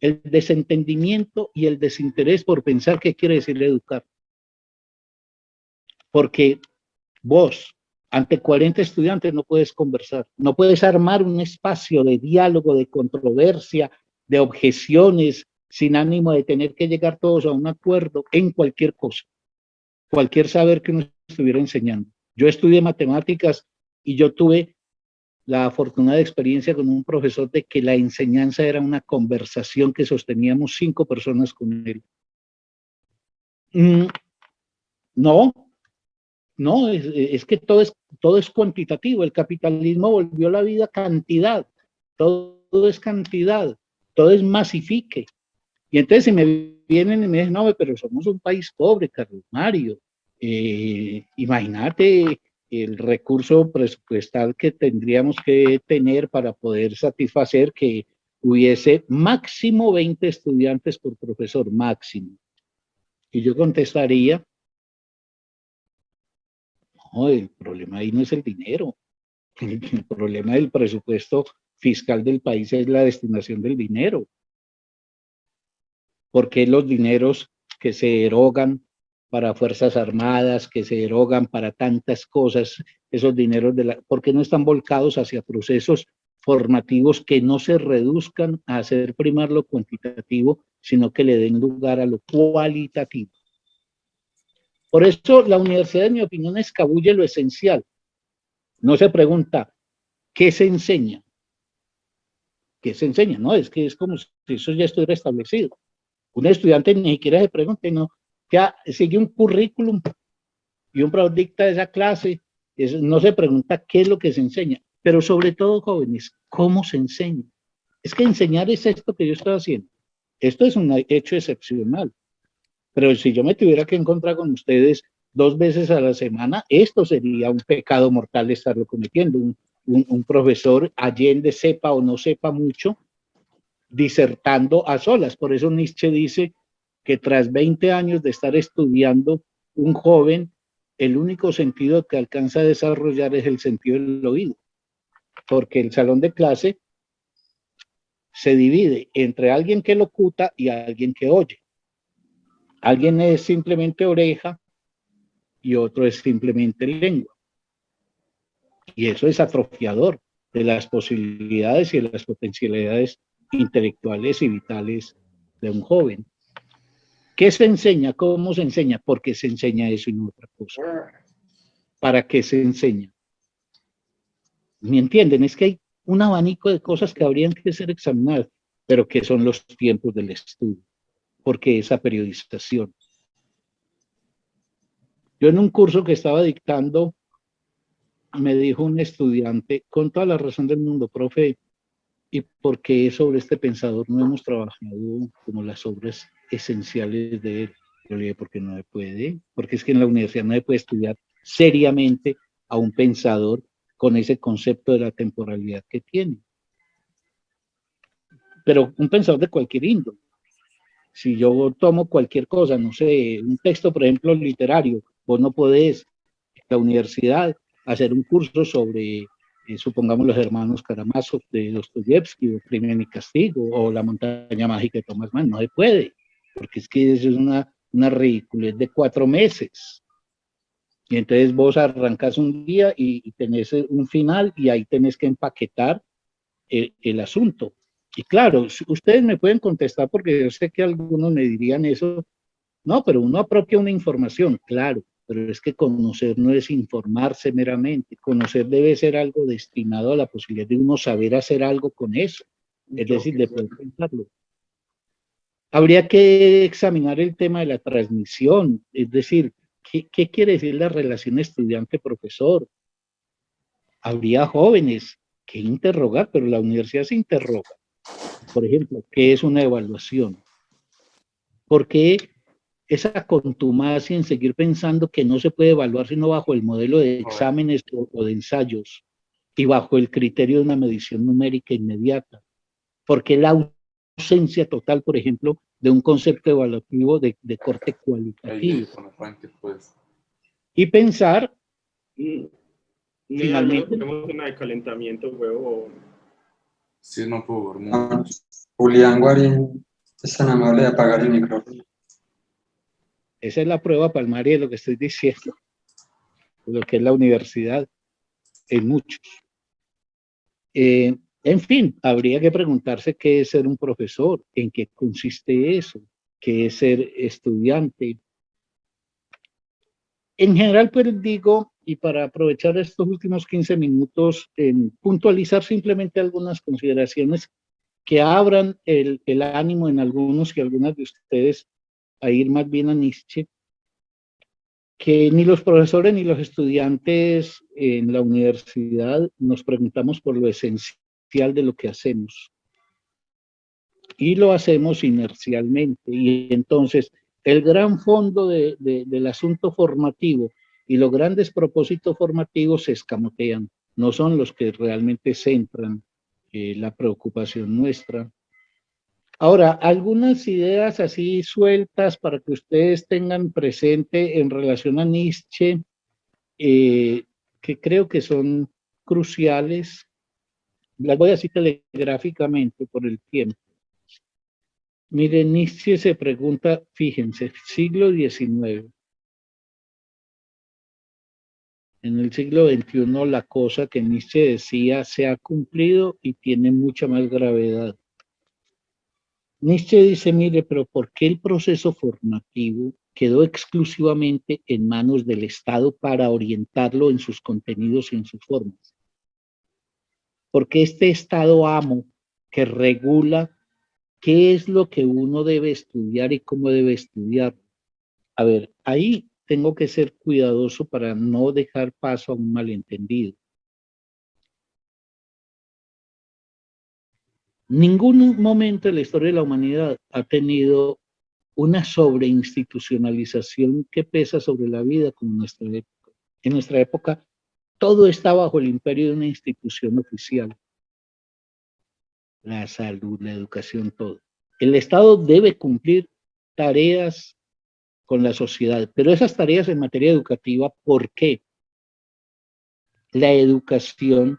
el desentendimiento y el desinterés por pensar qué quiere decir educar. Porque vos, ante 40 estudiantes, no puedes conversar, no puedes armar un espacio de diálogo, de controversia, de objeciones, sin ánimo de tener que llegar todos a un acuerdo en cualquier cosa, cualquier saber que uno estuviera enseñando. Yo estudié matemáticas y yo tuve la afortunada experiencia con un profesor de que la enseñanza era una conversación que sosteníamos 5 personas con él. No, es que todo es cuantitativo. El capitalismo volvió la vida cantidad. Todo es cantidad. Todo es masifique. Y entonces si me vienen y me dicen, no, pero somos un país pobre, Carlos Mario. Imagínate el recurso presupuestal que tendríamos que tener para poder satisfacer que hubiese máximo 20 estudiantes por profesor, máximo. Y yo contestaría, no, el problema ahí no es el dinero, el problema del presupuesto fiscal del país es la destinación del dinero. ¿Por qué los dineros que se erogan para Fuerzas Armadas, que se erogan para tantas cosas, esos dineros ¿por qué no están volcados hacia procesos formativos que no se reduzcan a hacer primar lo cuantitativo, sino que le den lugar a lo cualitativo? Por eso la universidad, en mi opinión, escabulle lo esencial. No se pregunta, ¿qué se enseña? ¿Qué se enseña? No, es que es como si eso ya estuviera establecido. Un estudiante ni siquiera se pregunta, no, ya sigue un currículum y un profesor dicta esa clase, no se pregunta qué es lo que se enseña, pero sobre todo, jóvenes, ¿cómo se enseña? Es que enseñar es esto que yo estoy haciendo. Esto es un hecho excepcional, pero si yo me tuviera que encontrar con ustedes 2 veces a la semana, esto sería un pecado mortal estarlo cometiendo. Un profesor, allende sepa o no sepa mucho, disertando a solas. Por eso Nietzsche dice que tras 20 años de estar estudiando, un joven, el único sentido que alcanza a desarrollar es el sentido del oído, porque el salón de clase se divide entre alguien que locuta y alguien que oye. Alguien es simplemente oreja y otro es simplemente lengua. Y eso es atrofiador de las posibilidades y de las potencialidades intelectuales y vitales de un joven. ¿Qué se enseña? ¿Cómo se enseña? ¿Por qué se enseña eso y no otra cosa? ¿Para qué se enseña? ¿Me entienden? Es que hay un abanico de cosas que habrían que ser examinadas, pero que son los tiempos del estudio. ¿Por qué esa periodización? Yo en un curso que estaba dictando, me dijo un estudiante, con toda la razón del mundo, profe, ¿y por qué sobre este pensador no hemos trabajado como las obras esenciales de él? Yo le dije, porque no se puede, porque es que en la universidad no se puede estudiar seriamente a un pensador con ese concepto de la temporalidad que tiene. Pero un pensador de cualquier índole. Si yo tomo cualquier cosa, no sé, un texto, por ejemplo, literario, vos no podés en la universidad hacer un curso sobre, supongamos, los hermanos Karamazov de Dostoyevsky, o Crimen y Castigo, o La montaña mágica de Thomas Mann. No se puede, porque es que eso es una ridiculez de 4 meses. Y entonces vos arrancas un día y tenés un final y ahí tenés que empaquetar el asunto. Y claro, ustedes me pueden contestar porque yo sé que algunos me dirían eso. No, pero uno apropia una información, claro, pero es que conocer no es informarse meramente. Conocer debe ser algo destinado a la posibilidad de uno saber hacer algo con eso, es decir, de poder pensarlo. Habría que examinar el tema de la transmisión, es decir, ¿qué quiere decir la relación estudiante-profesor? Habría jóvenes que interrogar, pero la universidad se interroga. Por ejemplo, ¿qué es una evaluación? ¿Por qué esa contumacia en seguir pensando que no se puede evaluar sino bajo el modelo de exámenes o de ensayos y bajo el criterio de una medición numérica inmediata? ¿Por qué la ausencia total, por ejemplo, de un concepto evaluativo de corte cualitativo? Y pensar, finalmente... Tenemos una de calentamiento, huevo. Sí, no puedo dormir. Julián Guarín es tan amable de apagar el micrófono. Esa es la prueba palmaria de lo que estoy diciendo, de lo que es la universidad en muchos. En fin, habría que preguntarse qué es ser un profesor, en qué consiste eso, qué es ser estudiante. En general, pues digo, y para aprovechar estos últimos 15 minutos, puntualizar simplemente algunas consideraciones que abran el ánimo en algunos y algunas de ustedes a ir más bien a Nietzsche, que ni los profesores ni los estudiantes en la universidad nos preguntamos por lo esencial de lo que hacemos. Y lo hacemos inercialmente. Y entonces, el gran fondo del asunto formativo y los grandes propósitos formativos se escamotean. No son los que realmente centran la preocupación nuestra. Ahora, algunas ideas así sueltas para que ustedes tengan presente en relación a Nietzsche, que creo que son cruciales. las voy a decir telegráficamente por el tiempo. Miren, Nietzsche se pregunta, fíjense, siglo XIX. En el siglo XXI la cosa que Nietzsche decía se ha cumplido y tiene mucha más gravedad. Nietzsche dice, mire, pero ¿por qué el proceso formativo quedó exclusivamente en manos del Estado para orientarlo en sus contenidos y en sus formas? Porque este Estado amo que regula qué es lo que uno debe estudiar y cómo debe estudiar. A ver, ahí tengo que ser cuidadoso para no dejar paso a un malentendido. Ningún momento de la historia de la humanidad ha tenido una sobreinstitucionalización que pesa sobre la vida como en nuestra época. En nuestra época todo está bajo el imperio de una institución oficial. La salud, la educación, todo. El Estado debe cumplir tareas con la sociedad, pero esas tareas en materia educativa, ¿por qué? La educación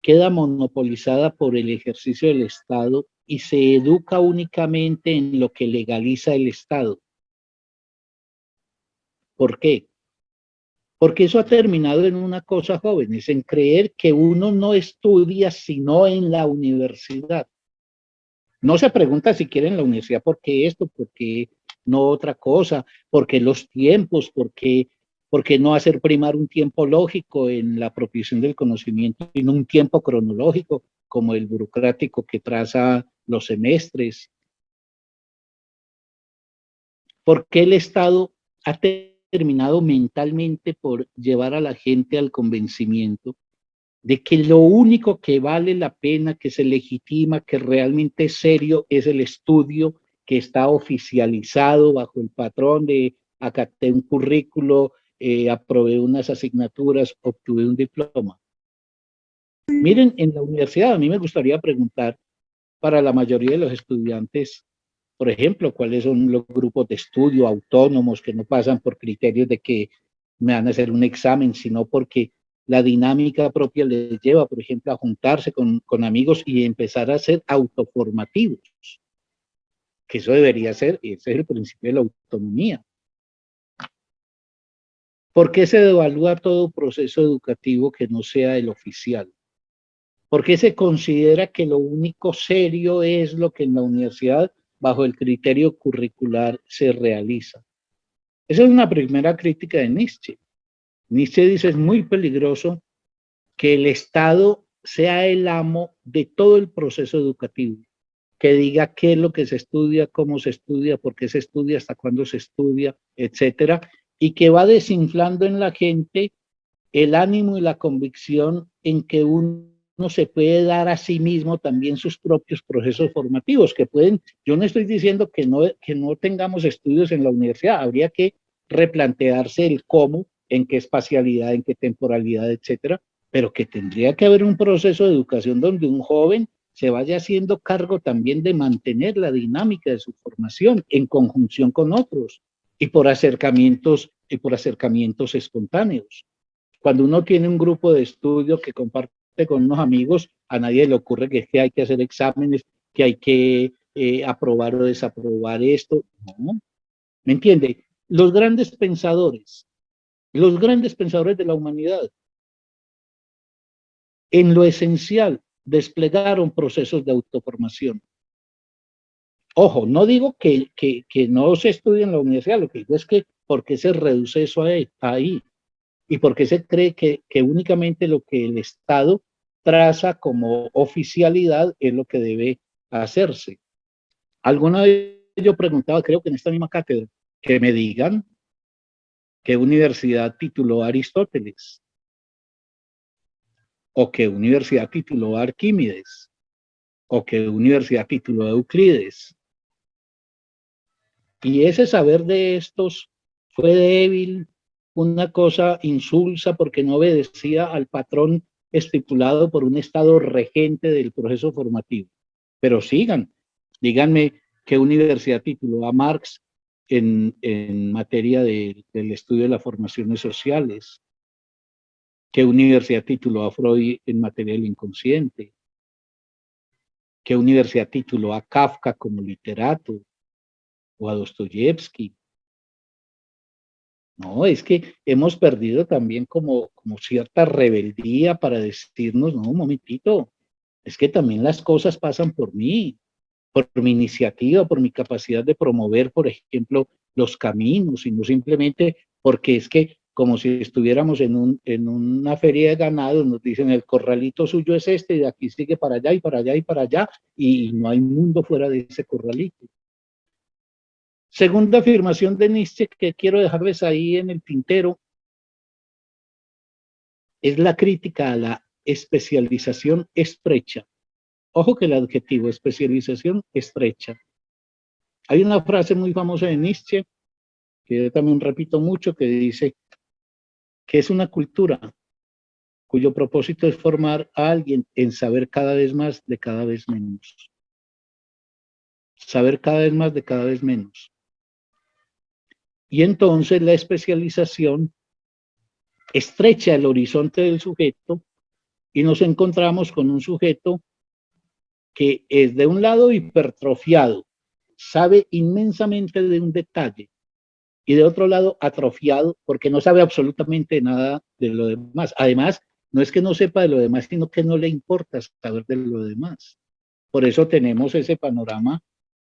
queda monopolizada por el ejercicio del Estado y se educa únicamente en lo que legaliza el Estado. ¿Por qué? Porque eso ha terminado en una cosa, jóvenes, en creer que uno no estudia sino en la universidad. No se pregunta si quiere en la universidad por qué esto, por qué no otra cosa, por qué los tiempos, por qué no hacer primar un tiempo lógico en la apropiación del conocimiento y no un tiempo cronológico como el burocrático que traza los semestres. ¿Por qué el Estado ha terminado mentalmente por llevar a la gente al convencimiento de que lo único que vale la pena, que se legitima, que realmente es serio, es el estudio que está oficializado bajo el patrón de acaté un currículo, aprobé unas asignaturas, obtuve un diploma? Miren, en la universidad a mí me gustaría preguntar para la mayoría de los estudiantes, por ejemplo, cuáles son los grupos de estudio autónomos que no pasan por criterios de que me van a hacer un examen, sino porque la dinámica propia les lleva, por ejemplo, a juntarse con amigos y empezar a ser autoformativos, que eso debería ser, ese es el principio de la autonomía. ¿Por qué se devalúa todo proceso educativo que no sea el oficial? ¿Por qué se considera que lo único serio es lo que en la universidad, bajo el criterio curricular, se realiza? Esa es una primera crítica de Nietzsche. Nietzsche dice, es muy peligroso que el Estado sea el amo de todo el proceso educativo, que diga qué es lo que se estudia, cómo se estudia, por qué se estudia, hasta cuándo se estudia, etcétera, y que va desinflando en la gente el ánimo y la convicción en que uno se puede dar a sí mismo también sus propios procesos formativos, que pueden, yo no estoy diciendo que no tengamos estudios en la universidad, habría que replantearse el cómo, en qué espacialidad, en qué temporalidad, etcétera, pero que tendría que haber un proceso de educación donde un joven se vaya haciendo cargo también de mantener la dinámica de su formación en conjunción con otros y por acercamientos espontáneos. Cuando uno tiene un grupo de estudio que comparte con unos amigos, a nadie le ocurre que hay que hacer exámenes, que hay que aprobar o desaprobar esto. No, ¿me entiende? Los grandes pensadores de la humanidad, en lo esencial, desplegaron procesos de autoformación. Ojo, no digo que no se estudie en la universidad, lo que digo es que ¿por qué se reduce eso ahí? ¿Y por qué se cree que únicamente lo que el Estado traza como oficialidad es lo que debe hacerse? Alguna vez yo preguntaba, creo que en esta misma cátedra, que me digan qué universidad tituló a Aristóteles o qué universidad tituló a Arquímedes o qué universidad tituló a Euclides. Y ese saber de estos fue débil, una cosa insulsa porque no obedecía al patrón estipulado por un Estado regente del proceso formativo. Pero díganme qué universidad tituló a Marx en materia del estudio de las formaciones sociales, qué universidad tituló a Freud en materia del inconsciente, ¿Qué universidad tituló a Kafka como literato o a Dostoyevsky? No, es que hemos perdido también como cierta rebeldía para decirnos, no, un momentito, es que también las cosas pasan por mí, por mi iniciativa, por mi capacidad de promover, por ejemplo, los caminos, y no simplemente porque es que como si estuviéramos en una feria de ganado, nos dicen el corralito suyo es este, y de aquí sigue para allá y para allá y para allá, y no hay mundo fuera de ese corralito. Segunda afirmación de Nietzsche que quiero dejarles ahí en el tintero es la crítica a la especialización estrecha. Ojo que el adjetivo especialización estrecha. Hay una frase muy famosa de Nietzsche, que yo también repito mucho, que dice que es una cultura cuyo propósito es formar a alguien en saber cada vez más de cada vez menos. Saber cada vez más de cada vez menos. Y entonces la especialización estrecha el horizonte del sujeto y nos encontramos con un sujeto que es de un lado hipertrofiado, sabe inmensamente de un detalle, y de otro lado atrofiado porque no sabe absolutamente nada de lo demás. Además, no es que no sepa de lo demás, sino que no le importa saber de lo demás. Por eso tenemos ese panorama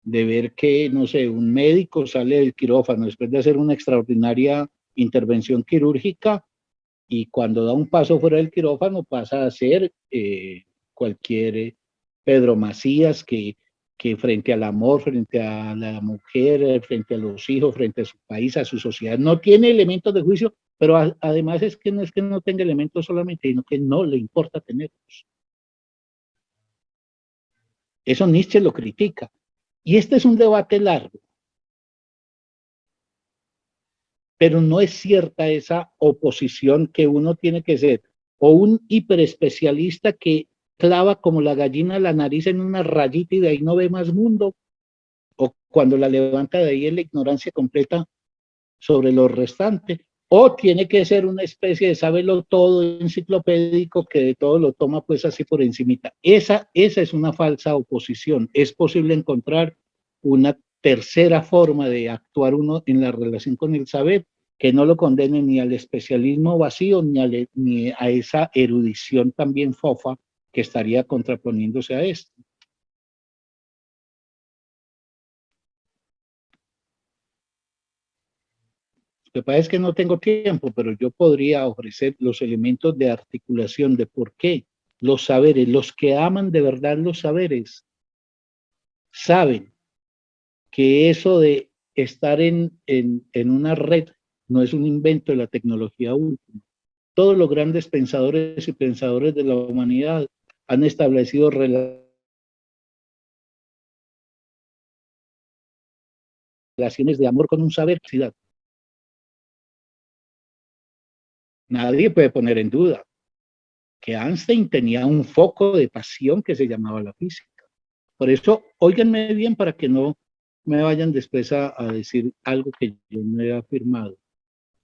de ver que, no sé, un médico sale del quirófano después de hacer una extraordinaria intervención quirúrgica y cuando da un paso fuera del quirófano pasa a ser cualquier Pedro Macías que frente al amor, frente a la mujer, frente a los hijos, frente a su país, a su sociedad, no tiene elementos de juicio, pero además es que no tenga elementos solamente, sino que no le importa tenerlos. Eso Nietzsche lo critica. Y este es un debate largo. Pero no es cierta esa oposición que uno tiene que ser o un hiperespecialista que clava como la gallina la nariz en una rayita y de ahí no ve más mundo, o cuando la levanta de ahí es la ignorancia completa sobre lo restante, o tiene que ser una especie de sábelo todo enciclopédico que de todo lo toma pues así por encimita. Esa es una falsa oposición. Es posible encontrar una tercera forma de actuar uno en la relación con el saber que no lo condene ni al especialismo vacío ni a esa erudición también fofa que estaría contraponiéndose a esto. Lo que pasa es que no tengo tiempo, pero yo podría ofrecer los elementos de articulación de por qué los saberes, los que aman de verdad los saberes, saben que eso de estar en una red no es un invento de la tecnología última. Todos los grandes pensadores y pensadores de la humanidad han establecido relaciones de amor con un saber. Nadie puede poner en duda que Einstein tenía un foco de pasión que se llamaba la física. Por eso, óiganme bien para que no me vayan después a decir algo que yo no he afirmado.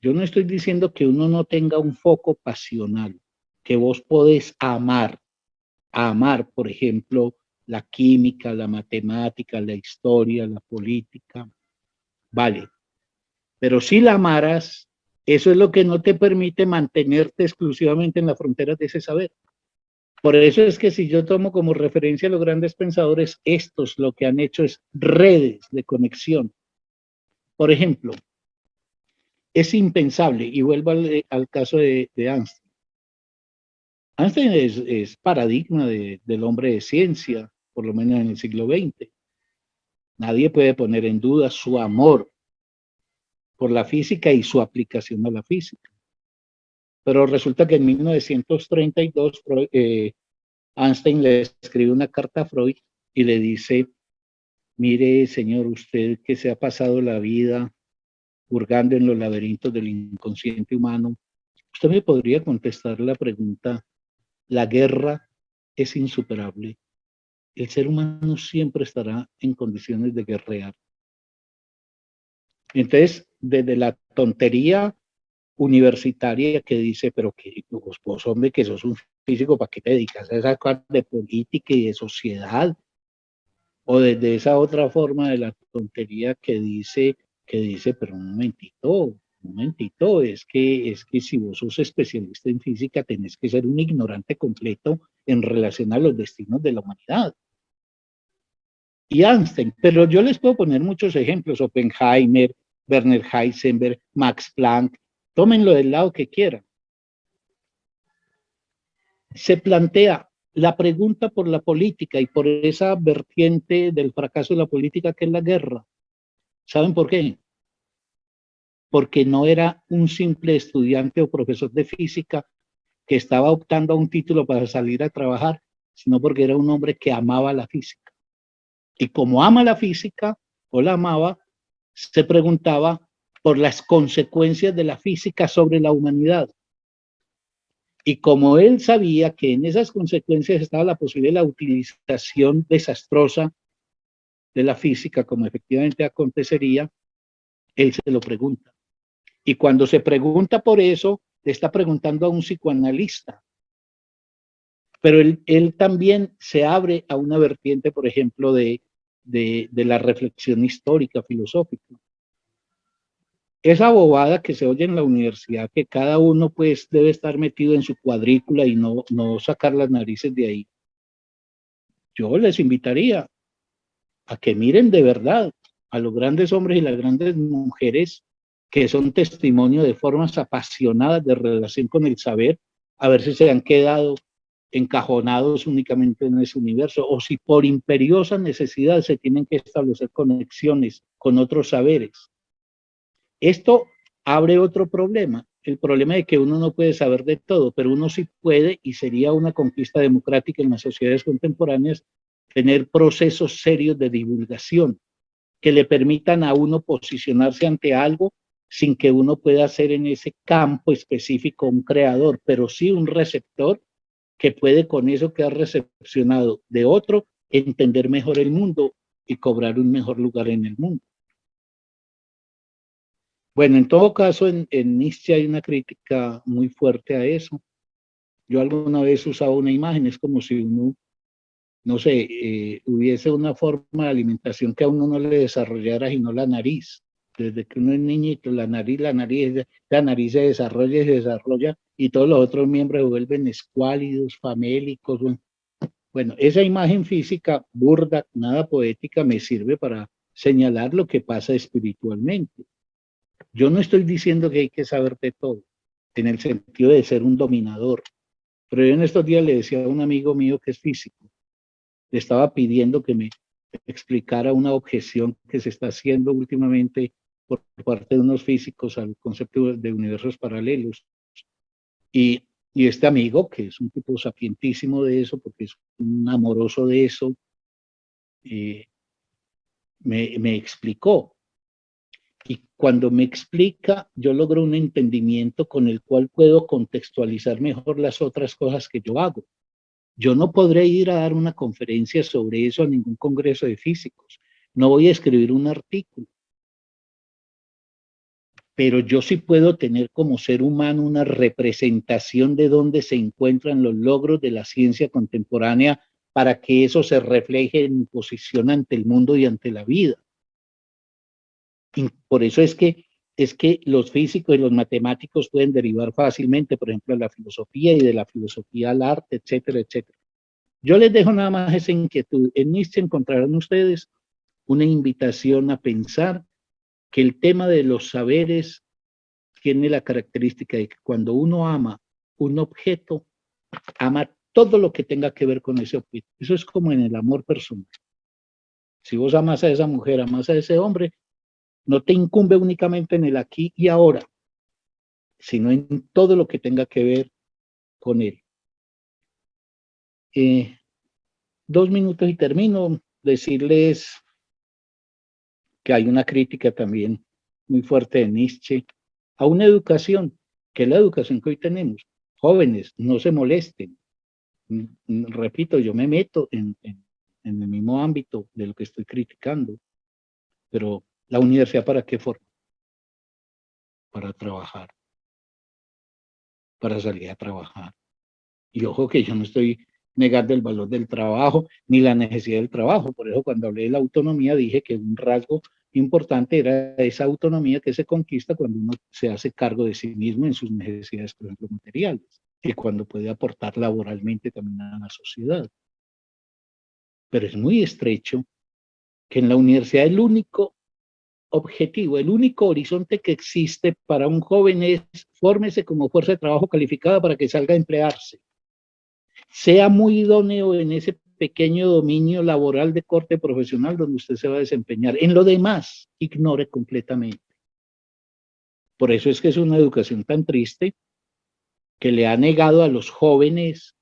Yo no estoy diciendo que uno no tenga un foco pasional, que vos podés amar, por ejemplo, la química, la matemática, la historia, la política, vale. Pero si la amaras, eso es lo que no te permite mantenerte exclusivamente en las fronteras de ese saber. Por eso es que si yo tomo como referencia a los grandes pensadores, estos lo que han hecho es redes de conexión. Por ejemplo, es impensable, y vuelvo al caso de Einstein. Einstein es paradigma del hombre de ciencia, por lo menos en el siglo XX. Nadie puede poner en duda su amor por la física y su aplicación a la física. Pero resulta que en 1932 Einstein le escribe una carta a Freud y le dice: mire, señor, usted que se ha pasado la vida hurgando en los laberintos del inconsciente humano, usted me podría contestar la pregunta: la guerra es insuperable. El ser humano siempre estará en condiciones de guerrear. Entonces, desde la tontería universitaria que dice, pero que vos hombre, que sos un físico, ¿para qué te dedicas a esas cosas de política y de sociedad? O desde esa otra forma de la tontería que dice, pero un momentito, es que si vos sos especialista en física, tenés que ser un ignorante completo en relación a los destinos de la humanidad. Y Einstein, pero yo les puedo poner muchos ejemplos, Oppenheimer, Werner Heisenberg, Max Planck, tómenlo del lado que quieran. Se plantea la pregunta por la política y por esa vertiente del fracaso de la política que es la guerra. ¿Saben por qué? Porque no era un simple estudiante o profesor de física que estaba optando a un título para salir a trabajar, sino porque era un hombre que amaba la física. Y como ama la física, o la amaba, se preguntaba por las consecuencias de la física sobre la humanidad. Y como él sabía que en esas consecuencias estaba la posibilidad de la utilización desastrosa de la física, como efectivamente acontecería, él se lo pregunta. Y cuando se pregunta por eso, le está preguntando a un psicoanalista. Pero él también se abre a una vertiente, por ejemplo, de la reflexión histórica, filosófica. Esa bobada que se oye en la universidad, que cada uno pues debe estar metido en su cuadrícula y no sacar las narices de ahí. Yo les invitaría a que miren de verdad a los grandes hombres y las grandes mujeres que son testimonio de formas apasionadas de relación con el saber, a ver si se han quedado encajonados únicamente en ese universo, o si por imperiosa necesidad se tienen que establecer conexiones con otros saberes. Esto abre otro problema, el problema de que uno no puede saber de todo, pero uno sí puede, y sería una conquista democrática en las sociedades contemporáneas, tener procesos serios de divulgación que le permitan a uno posicionarse ante algo sin que uno pueda ser en ese campo específico un creador, pero sí un receptor que puede con eso quedar recepcionado de otro, entender mejor el mundo y cobrar un mejor lugar en el mundo. Bueno, en todo caso, en Nietzsche hay una crítica muy fuerte a eso. Yo alguna vez usaba una imagen, es como si uno, no sé, hubiese una forma de alimentación que a uno no le desarrollara sino la nariz. Desde que uno es niñito, la nariz se desarrolla y todos los otros miembros se vuelven escuálidos, famélicos. Bueno, esa imagen física burda, nada poética, me sirve para señalar lo que pasa espiritualmente. Yo no estoy diciendo que hay que saber de todo, en el sentido de ser un dominador, pero yo en estos días le decía a un amigo mío que es físico, le estaba pidiendo que me explicara una objeción que se está haciendo últimamente por parte de unos físicos al concepto de universos paralelos. Y este amigo, que es un tipo sapientísimo de eso, porque es un amoroso de eso, me explicó. Y cuando me explica, yo logro un entendimiento con el cual puedo contextualizar mejor las otras cosas que yo hago. Yo no podré ir a dar una conferencia sobre eso a ningún congreso de físicos. No voy a escribir un artículo. Pero yo sí puedo tener como ser humano una representación de dónde se encuentran los logros de la ciencia contemporánea para que eso se refleje en mi posición ante el mundo y ante la vida. Y por eso es que los físicos y los matemáticos pueden derivar fácilmente, por ejemplo, de la filosofía y de la filosofía al arte, etcétera, etcétera. Yo les dejo nada más esa inquietud. En Nietzsche encontrarán ustedes una invitación a pensar que el tema de los saberes tiene la característica de que cuando uno ama un objeto, ama todo lo que tenga que ver con ese objeto. Eso es como en el amor personal. Si vos amas a esa mujer, amas a ese hombre, no te incumbe únicamente en el aquí y ahora, sino en todo lo que tenga que ver con él. 2 minutos y termino. Decirles que hay una crítica también muy fuerte de Nietzsche a una educación, que es la educación que hoy tenemos. Jóvenes, no se molesten. Repito, yo me meto en el mismo ámbito de lo que estoy criticando, pero la universidad, ¿para qué forma? Para trabajar, para salir a trabajar. Y ojo que yo no estoy negando el valor del trabajo ni la necesidad del trabajo. Por eso cuando hablé de la autonomía dije que un rasgo importante era esa autonomía que se conquista cuando uno se hace cargo de sí mismo en sus necesidades, por ejemplo, materiales, y cuando puede aportar laboralmente también a la sociedad. Pero es muy estrecho que en la universidad el único objetivo, el único horizonte que existe para un joven es fórmese como fuerza de trabajo calificada para que salga a emplearse. Sea muy idóneo en ese pequeño dominio laboral de corte profesional donde usted se va a desempeñar. En lo demás, ignore completamente. Por eso es que es una educación tan triste que le ha negado a los jóvenes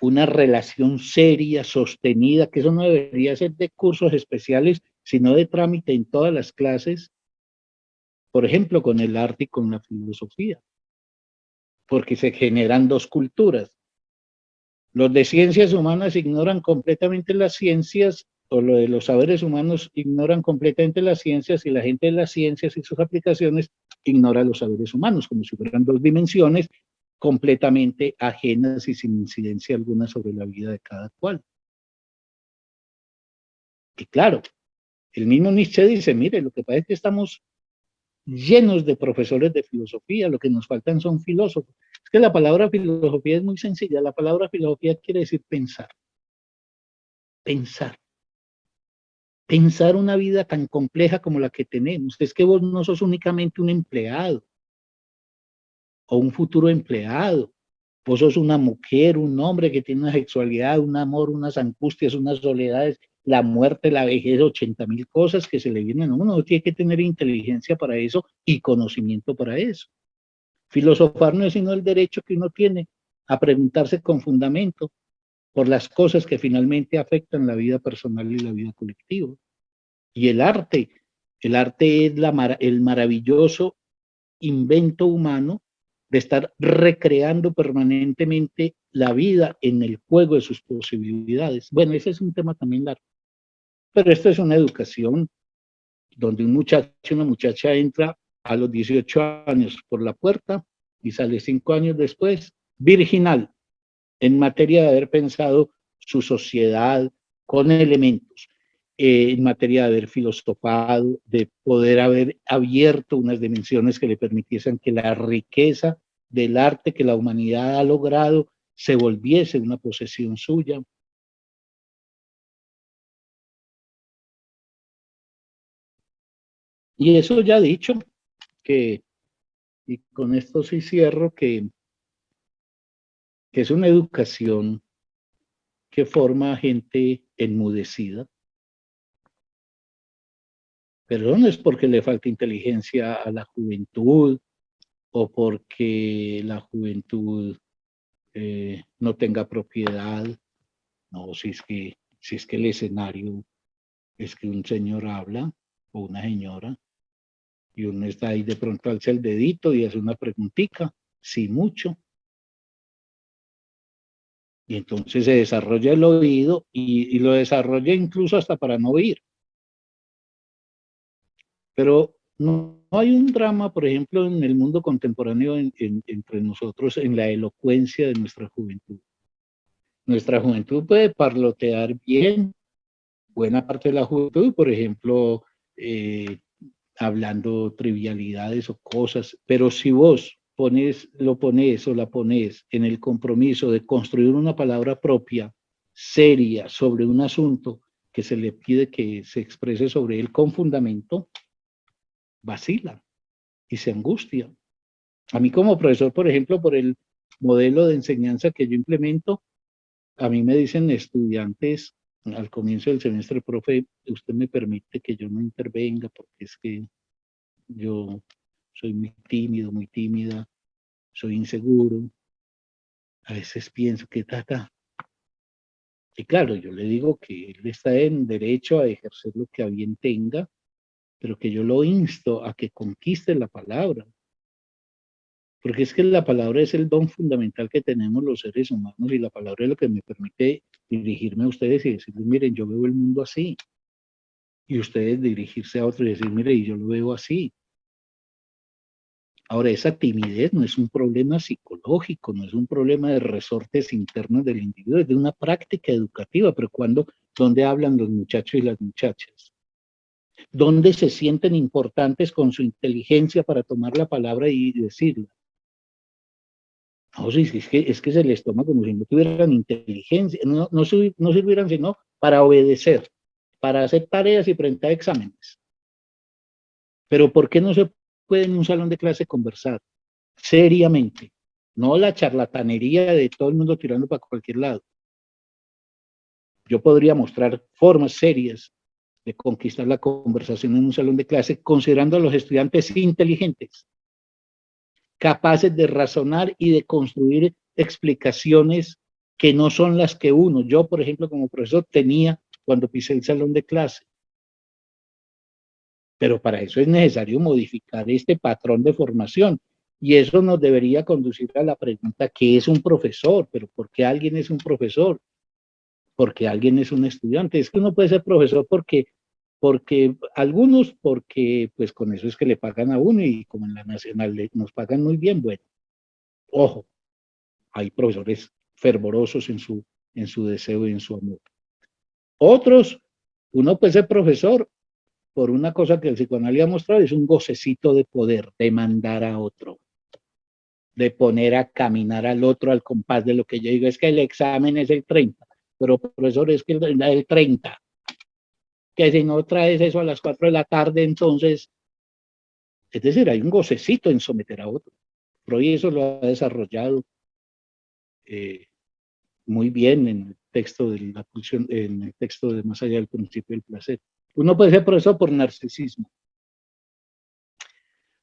una relación seria, sostenida, que eso no debería ser de cursos especiales, sino de trámite en todas las clases, por ejemplo, con el arte y con la filosofía, porque se generan dos culturas. Los de ciencias humanas ignoran completamente las ciencias, o lo de los saberes humanos ignoran completamente las ciencias, y la gente de las ciencias y sus aplicaciones ignora los saberes humanos, como si fueran dos dimensiones completamente ajenas y sin incidencia alguna sobre la vida de cada cual. Y claro, el mismo Nietzsche dice, mire, lo que pasa es que estamos llenos de profesores de filosofía, lo que nos faltan son filósofos. Es que la palabra filosofía es muy sencilla, la palabra filosofía quiere decir pensar. Pensar. Pensar una vida tan compleja como la que tenemos. Es que vos no sos únicamente un empleado o un futuro empleado. Vos sos una mujer, un hombre que tiene una sexualidad, un amor, unas angustias, unas soledades, la muerte, la vejez, 80.000 cosas que se le vienen a uno. Uno tiene que tener inteligencia para eso y conocimiento para eso. Filosofar no es sino el derecho que uno tiene a preguntarse con fundamento por las cosas que finalmente afectan la vida personal y la vida colectiva. Y el arte es el maravilloso invento humano de estar recreando permanentemente la vida en el juego de sus posibilidades. Bueno, ese es un tema también largo. Pero esto es una educación donde un muchacho, una muchacha entra a los 18 años por la puerta y sale 5 años después, virginal, en materia de haber pensado su sociedad con elementos, en materia de haber filosofado, de poder haber abierto unas dimensiones que le permitiesen que la riqueza del arte que la humanidad ha logrado se volviese una posesión suya. Y eso ya dicho, que, y con esto sí cierro, que es una educación que forma a gente enmudecida, pero no es porque le falte inteligencia a la juventud o porque la juventud no tenga propiedad. No, si es que el escenario es que un señor habla o una señora y uno está ahí, de pronto alza el dedito y hace una preguntita, sí mucho, y entonces se desarrolla el oído y lo desarrolla incluso hasta para no oír. Pero no hay un drama, por ejemplo, en el mundo contemporáneo entre nosotros en la elocuencia de nuestra juventud. Nuestra juventud puede parlotear bien, buena parte de la juventud, por ejemplo, hablando trivialidades o cosas, pero si vos lo pones o la pones en el compromiso de construir una palabra propia, seria, sobre un asunto que se le pide que se exprese sobre él con fundamento, vacila y se angustia. A mí como profesor, por ejemplo, por el modelo de enseñanza que yo implemento, a mí me dicen estudiantes al comienzo del semestre, profe, usted me permite que yo no intervenga porque es que yo soy muy tímido, muy tímida, soy inseguro, a veces pienso que Y claro, yo le digo que él está en derecho a ejercer lo que a bien tenga, pero que yo lo insto a que conquiste la palabra, porque es que la palabra es el don fundamental que tenemos los seres humanos y la palabra es lo que me permite dirigirme a ustedes y decirles, miren, yo veo el mundo así, y ustedes dirigirse a otros y decir, mire, y yo lo veo así. Ahora, esa timidez no es un problema psicológico, no es un problema de resortes internos del individuo, es de una práctica educativa, pero ¿dónde hablan los muchachos y las muchachas? ¿Dónde se sienten importantes con su inteligencia para tomar la palabra y decirla? No, sí, es que se les toma como si no tuvieran inteligencia, no sirvieran sino para obedecer, para hacer tareas y presentar exámenes. Pero ¿por qué no se puede en un salón de clase conversar seriamente? No la charlatanería de todo el mundo tirando para cualquier lado. Yo podría mostrar formas serias de conquistar la conversación en un salón de clase, considerando a los estudiantes inteligentes, capaces de razonar y de construir explicaciones que no son las que yo, por ejemplo, como profesor, tenía cuando pisé el salón de clase. Pero para eso es necesario modificar este patrón de formación. Y eso nos debería conducir a la pregunta, ¿qué es un profesor? ¿Pero por qué alguien es un profesor? Porque alguien es un estudiante. Es que uno puede ser profesor porque algunos, porque pues con eso es que le pagan a uno y como en la nacional nos pagan muy bien, bueno, ojo, hay profesores fervorosos en su deseo y en su amor. Otros, uno puede ser profesor por una cosa que el psicoanálisis ha mostrado, es un gocecito de poder, de mandar a otro, de poner a caminar al otro al compás de lo que yo digo, es que el examen es el 30, pero profesor es que el 30, que si no traes eso a las 4 de la tarde, entonces, es decir, hay un gocecito en someter a otro. Freud eso lo ha desarrollado muy bien en el texto de la pulsión, en el texto de Más allá del principio del placer. Uno puede ser profesor por narcisismo.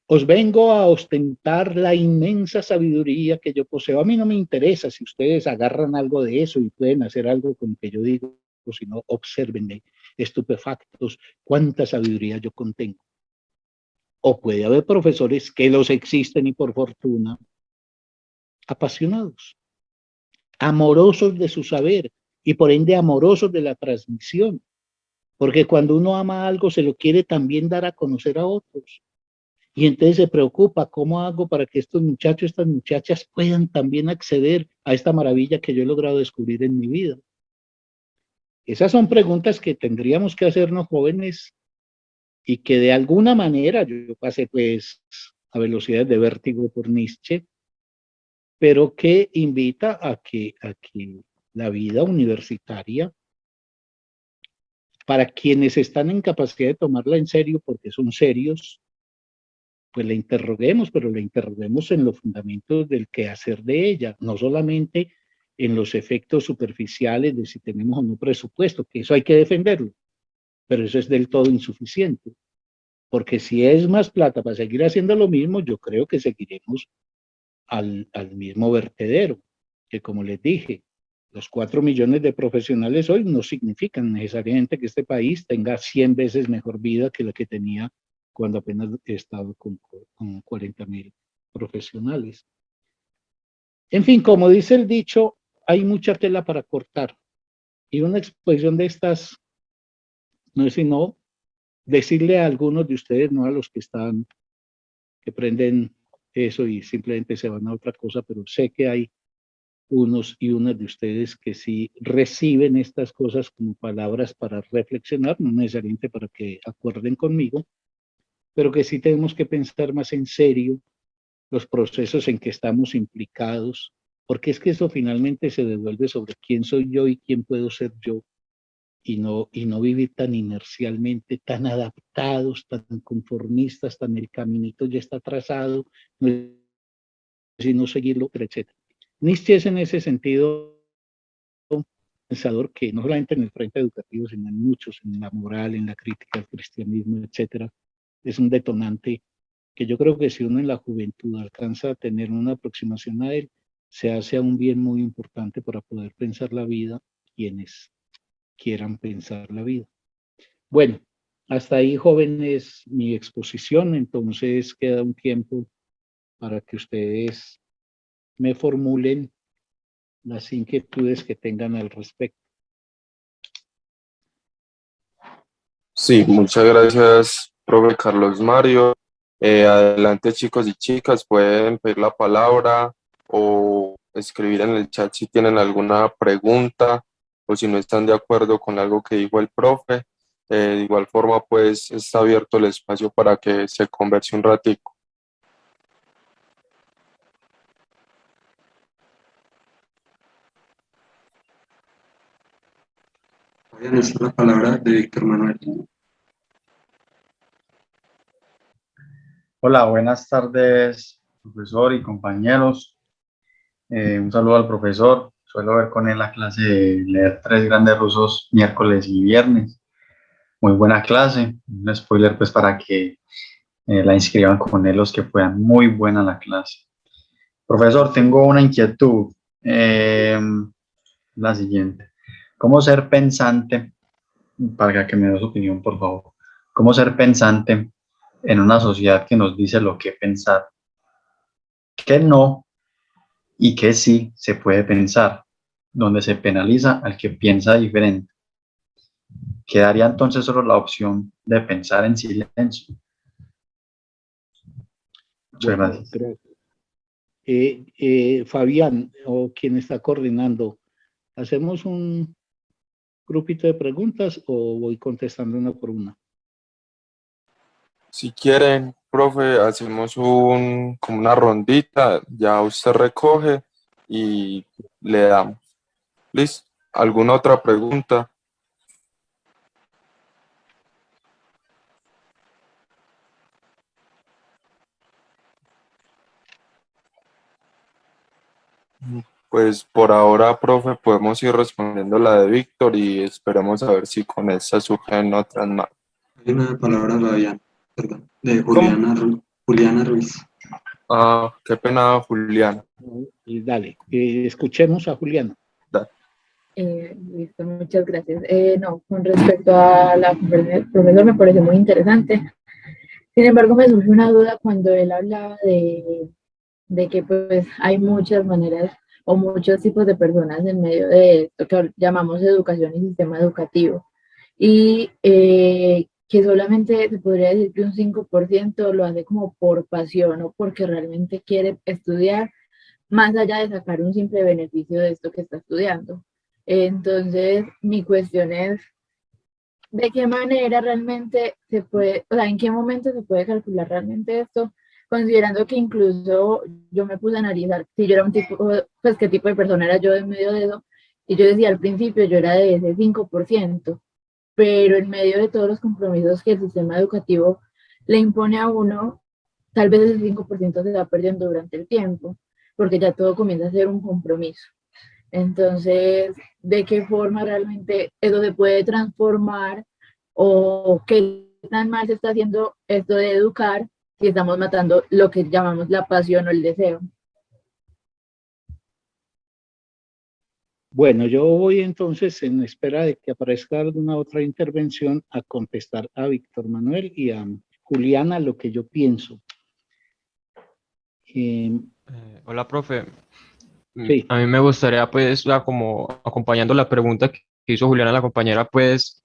Os vengo a ostentar la inmensa sabiduría que yo poseo. A mí no me interesa si ustedes agarran algo de eso y pueden hacer algo con lo que yo digo, si no, obsérvenme, estupefactos, cuánta sabiduría yo contengo. O puede haber profesores que los existen y por fortuna, apasionados, amorosos de su saber y por ende amorosos de la transmisión. Porque cuando uno ama algo se lo quiere también dar a conocer a otros. Y entonces se preocupa, ¿cómo hago para que estos muchachos, estas muchachas puedan también acceder a esta maravilla que yo he logrado descubrir en mi vida? Esas son preguntas que tendríamos que hacernos jóvenes y que de alguna manera yo pasé pues a velocidad de vértigo por Nietzsche, pero que invita a que la vida universitaria, para quienes están en capacidad de tomarla en serio porque son serios, pues la interroguemos, pero la interroguemos en los fundamentos del quehacer de ella, no solamente en los efectos superficiales de si tenemos o no presupuesto, que eso hay que defenderlo, pero eso es del todo insuficiente, porque si es más plata para seguir haciendo lo mismo, yo creo que seguiremos al mismo vertedero, que como les dije, los 4 millones de profesionales hoy no significan necesariamente que este país tenga 100 veces mejor vida que la que tenía cuando apenas he estado con 40.000 profesionales. En fin, como dice el dicho, hay mucha tela para cortar. Y una exposición de estas no es sino decirle a algunos de ustedes, no a los que prenden eso y simplemente se van a otra cosa, pero sé que hay unos y unas de ustedes que sí reciben estas cosas como palabras para reflexionar, no necesariamente para que acuerden conmigo, pero que sí tenemos que pensar más en serio los procesos en que estamos implicados, porque es que eso finalmente se devuelve sobre quién soy yo y quién puedo ser yo, y no vivir tan inercialmente, tan adaptados, tan conformistas, tan el caminito ya está trazado, sino seguirlo, etc. Nietzsche es en ese sentido un pensador que no solamente en el frente educativo, sino en muchos, en la moral, en la crítica al cristianismo, etc., es un detonante que yo creo que si uno en la juventud alcanza a tener una aproximación a él, se hace a un bien muy importante para poder pensar la vida quienes quieran pensar la vida. Bueno, hasta ahí, jóvenes, mi exposición, entonces queda un tiempo para que ustedes me formulen las inquietudes que tengan al respecto. Sí, muchas gracias, profe Carlos Mario. Adelante, chicos y chicas, pueden pedir la palabra o escribir en el chat si tienen alguna pregunta o si no están de acuerdo con algo que dijo el profe. De igual forma, pues está abierto el espacio para que se converse un ratico. Voy a necesitar la palabra de Víctor Manuel. Hola, buenas tardes, profesor y compañeros. Un saludo al profesor. Suelo ver con él la clase de leer Tres Grandes Rusos miércoles y viernes. Muy buena clase. Un spoiler pues para que la inscriban con él los que puedan. Muy buena la clase. Profesor, tengo una inquietud. La siguiente. ¿Cómo ser pensante? Para que me dé su opinión, por favor. ¿Cómo ser pensante en una sociedad que nos dice lo que pensar? ¿Qué no y que sí se puede pensar, donde se penaliza al que piensa diferente? Quedaría entonces solo la opción de pensar en silencio. Muchas Bueno, gracias. gracias. Fabián, o quien está coordinando, ¿hacemos un grupito de preguntas o voy contestando una por una? Si quieren, profe, hacemos como una rondita, ya usted recoge y le damos. ¿Listo? ¿Alguna otra pregunta? Pues por ahora, profe, podemos ir respondiendo la de Víctor y esperemos a ver si con esta surgen otras más. Hay una palabra de Fabián, perdón, de ¿Cómo? Juliana Ruiz. Ah, qué pena, Julián. Y dale, escuchemos a Juliana. Listo, muchas gracias. No, con respecto a la conferencia del profesor me pareció muy interesante. Sin embargo, me surgió una duda cuando él hablaba de que pues hay muchas maneras o muchos tipos de personas en medio de esto que llamamos educación y sistema educativo. Y que solamente se podría decir que un 5% lo hace como por pasión o porque realmente quiere estudiar, más allá de sacar un simple beneficio de esto que está estudiando. Entonces, mi cuestión es, ¿de qué manera realmente se puede, o sea, en qué momento se puede calcular realmente esto? Considerando que incluso yo me puse a analizar si yo era un tipo, pues qué tipo de persona era yo en medio de eso, y yo decía al principio yo era de ese 5%, pero en medio de todos los compromisos que el sistema educativo le impone a uno, tal vez ese 5% se va perdiendo durante el tiempo, porque ya todo comienza a ser un compromiso. Entonces, ¿de qué forma realmente eso se puede transformar o qué tan mal se está haciendo esto de educar si estamos matando lo que llamamos la pasión o el deseo? Bueno, yo voy entonces en espera de que aparezca alguna otra intervención a contestar a Víctor Manuel y a Juliana lo que yo pienso. Hola, profe. Sí. A mí me gustaría, pues, como acompañando la pregunta que hizo Juliana, la compañera, pues,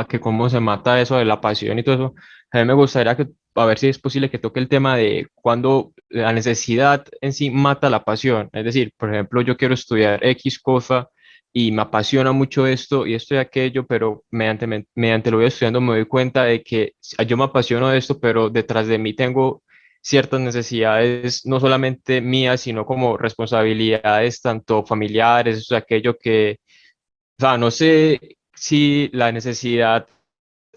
que cómo se mata eso de la pasión y todo eso. A mí me gustaría que, a ver si es posible que toque el tema de cuando la necesidad en sí mata la pasión. Es decir, por ejemplo, yo quiero estudiar X cosa y me apasiona mucho esto y aquello, pero mediante lo voy estudiando me doy cuenta de que yo me apasiono de esto, pero detrás de mí tengo ciertas necesidades, no solamente mías, sino como responsabilidades tanto familiares, o sea, aquello que, o sea, no sé si la necesidad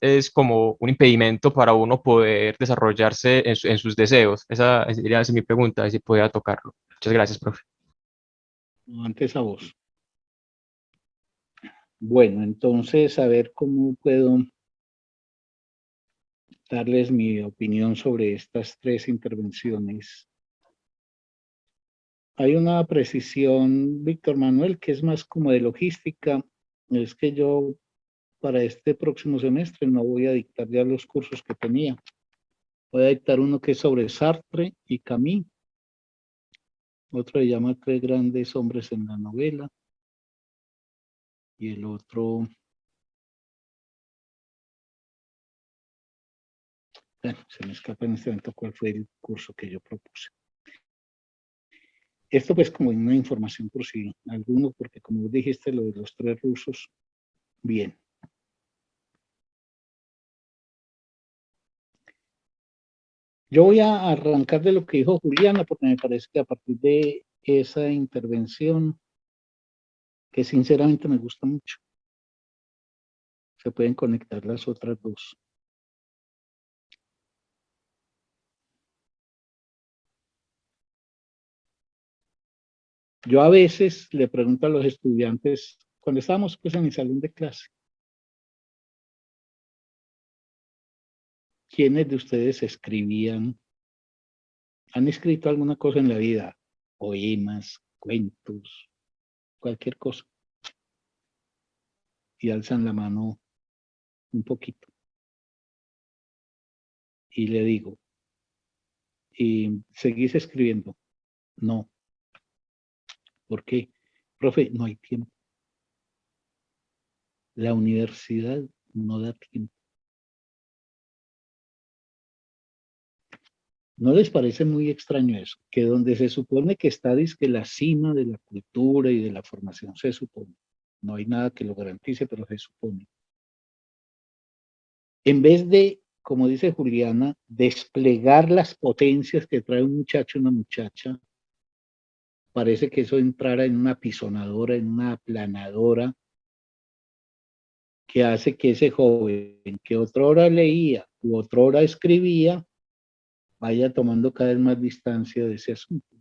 es como un impedimento para uno poder desarrollarse en sus deseos. Esa sería mi pregunta, si podía tocarlo. Muchas gracias, profe. Antes a vos. Bueno, entonces a ver cómo puedo darles mi opinión sobre estas tres intervenciones. Hay una precisión, Víctor Manuel, que es más como de logística. Es que yo para este próximo semestre no voy a dictar ya los cursos que tenía. Voy a dictar uno que es sobre Sartre y Camus. Otro se llama Tres grandes hombres en la novela. Y el otro Bueno, se me escapa en este momento cuál fue el curso que yo propuse. Esto pues como una información por si alguno, porque como vos dijiste lo de los 3 rusos, bien. Yo voy a arrancar de lo que dijo Juliana, porque me parece que a partir de esa intervención, que sinceramente me gusta mucho, se pueden conectar las otras 2. Yo a veces le pregunto a los estudiantes, cuando estábamos pues en el salón de clase, ¿quiénes de ustedes escribían? ¿Han escrito alguna cosa en la vida? Poemas, cuentos, cualquier cosa. Y alzan la mano un poquito. Y le digo, ¿y seguís escribiendo? No. ¿Por qué? Profe, no hay tiempo. La universidad no da tiempo. ¿No les parece muy extraño eso? Que donde se supone que está dizque la cima de la cultura y de la formación, se supone. No hay nada que lo garantice, pero se supone. En vez de, como dice Juliana, desplegar las potencias que trae un muchacho o una muchacha, parece que eso entrara en una pisonadora, en una aplanadora, que hace que ese joven que otra hora leía u otra hora escribía, vaya tomando cada vez más distancia de ese asunto.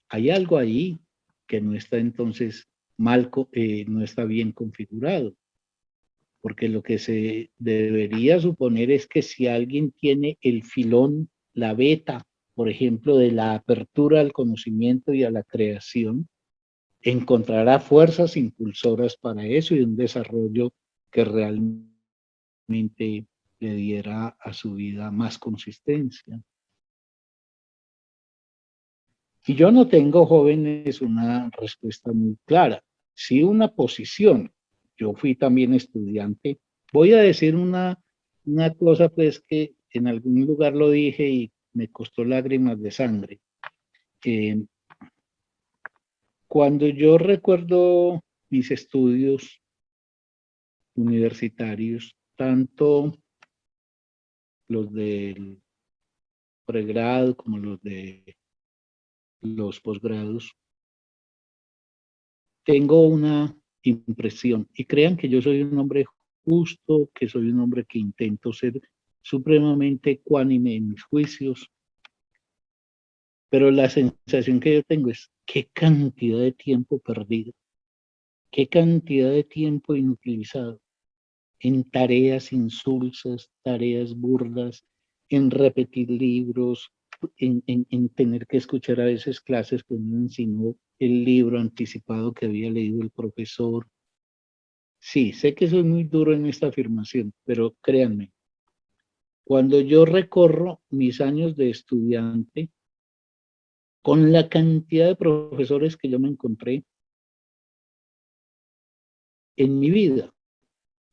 Hay algo ahí que no está entonces no está bien configurado, porque lo que se debería suponer es que si alguien tiene el filón, la beta, por ejemplo, de la apertura al conocimiento y a la creación, encontrará fuerzas impulsoras para eso y un desarrollo que realmente le diera a su vida más consistencia. Y yo no tengo, jóvenes, una respuesta muy clara. Sí, una posición. Yo fui también estudiante. Voy a decir una cosa, pues, que en algún lugar lo dije y me costó lágrimas de sangre. Cuando yo recuerdo mis estudios universitarios, tanto los del pregrado como los de los posgrados, tengo una impresión, y crean que yo soy un hombre justo, que soy un hombre que intento ser supremamente ecuánime en mis juicios, pero la sensación que yo tengo es qué cantidad de tiempo perdido, qué cantidad de tiempo inutilizado en tareas insulsas, tareas burdas, en repetir libros, en tener que escuchar a veces clases que me enseñó el libro anticipado que había leído el profesor. Sí, sé que soy muy duro en esta afirmación, pero créanme, cuando yo recorro mis años de estudiante, con la cantidad de profesores que yo me encontré en mi vida,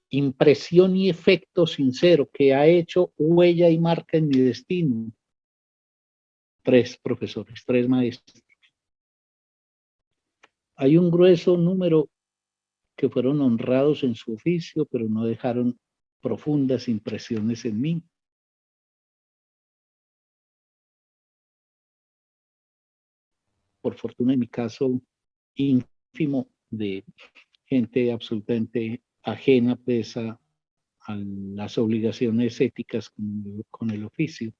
impresión y efecto sincero que ha hecho huella y marca en mi destino. 3 profesores, 3 maestros. Hay un grueso número que fueron honrados en su oficio, pero no dejaron profundas impresiones en mí. Por fortuna, en mi caso ínfimo, de gente absolutamente ajena pues, a las obligaciones éticas con el oficio.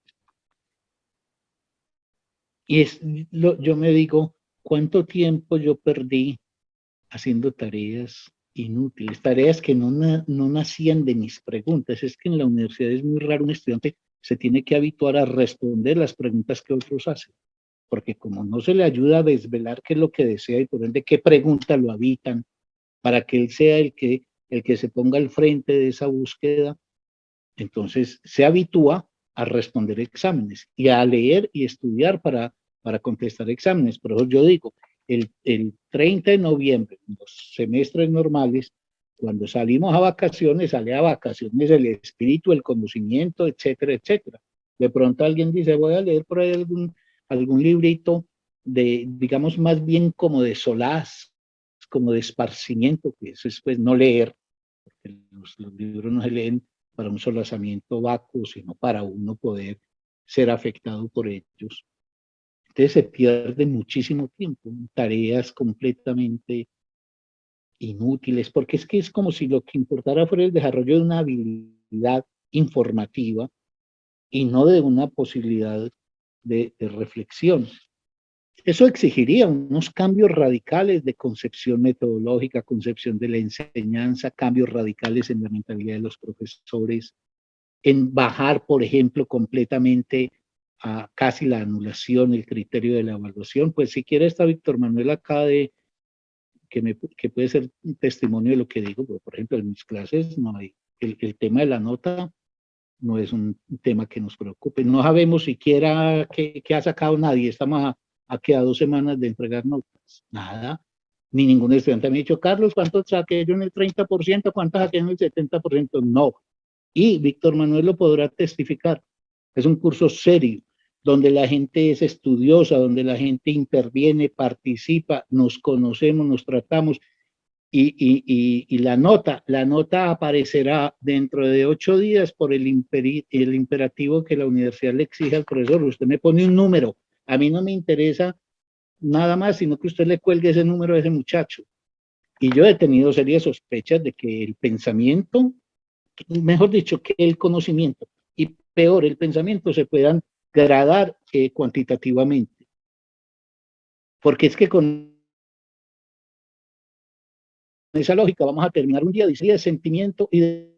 Y yo me digo, ¿cuánto tiempo yo perdí haciendo tareas inútiles, tareas que no nacían de mis preguntas? Es que en la universidad es muy raro un estudiante se tiene que habituar a responder las preguntas que otros hacen, porque como no se le ayuda a desvelar qué es lo que desea y por ende qué preguntas lo habitan, para que él sea el que se ponga al frente de esa búsqueda, entonces se habitúa a responder exámenes y a leer y estudiar para contestar exámenes. Por eso yo digo, el 30 de noviembre, los semestres normales, Cuando salimos a vacaciones, sale a vacaciones el espíritu, el conocimiento, etcétera, etcétera. De pronto alguien dice, voy a leer por ahí algún librito de, digamos, más bien como de solaz, como de esparcimiento, que eso es pues no leer, porque los libros no se leen para un solazamiento vacuo, sino para uno poder ser afectado por ellos. Entonces se pierde muchísimo tiempo en tareas completamente inútiles, porque es que es como si lo que importara fuera el desarrollo de una habilidad informativa y no de una posibilidad de reflexión. Eso exigiría unos cambios radicales de concepción metodológica, concepción de la enseñanza, cambios radicales en la mentalidad de los profesores, en bajar, por ejemplo, completamente a casi la anulación, el criterio de la evaluación. Pues si quiere está Víctor Manuel acá que puede ser un testimonio de lo que digo, pero por ejemplo en mis clases no hay, el tema de la nota no es un tema que nos preocupe. No sabemos siquiera qué ha sacado nadie. Estamos a 2 semanas de entregar notas. Nada. Ni ningún estudiante me ha dicho, Carlos, ¿cuánto saqué yo en el 30%? ¿Cuánto saqué en el 70%? No. Y Víctor Manuel lo podrá testificar. Es un curso serio, donde la gente es estudiosa, donde la gente interviene, participa, nos conocemos, nos tratamos. Y la nota aparecerá dentro de 8 días por el imperativo que la universidad le exige al profesor. Usted me pone un número, a mí no me interesa nada más, sino que usted le cuelgue ese número a ese muchacho. Y yo he tenido serias sospechas de que el pensamiento, mejor dicho, que el conocimiento, y peor, el pensamiento se puedan gradar cuantitativamente. Porque es que con esa lógica vamos a terminar un día de sentimiento y de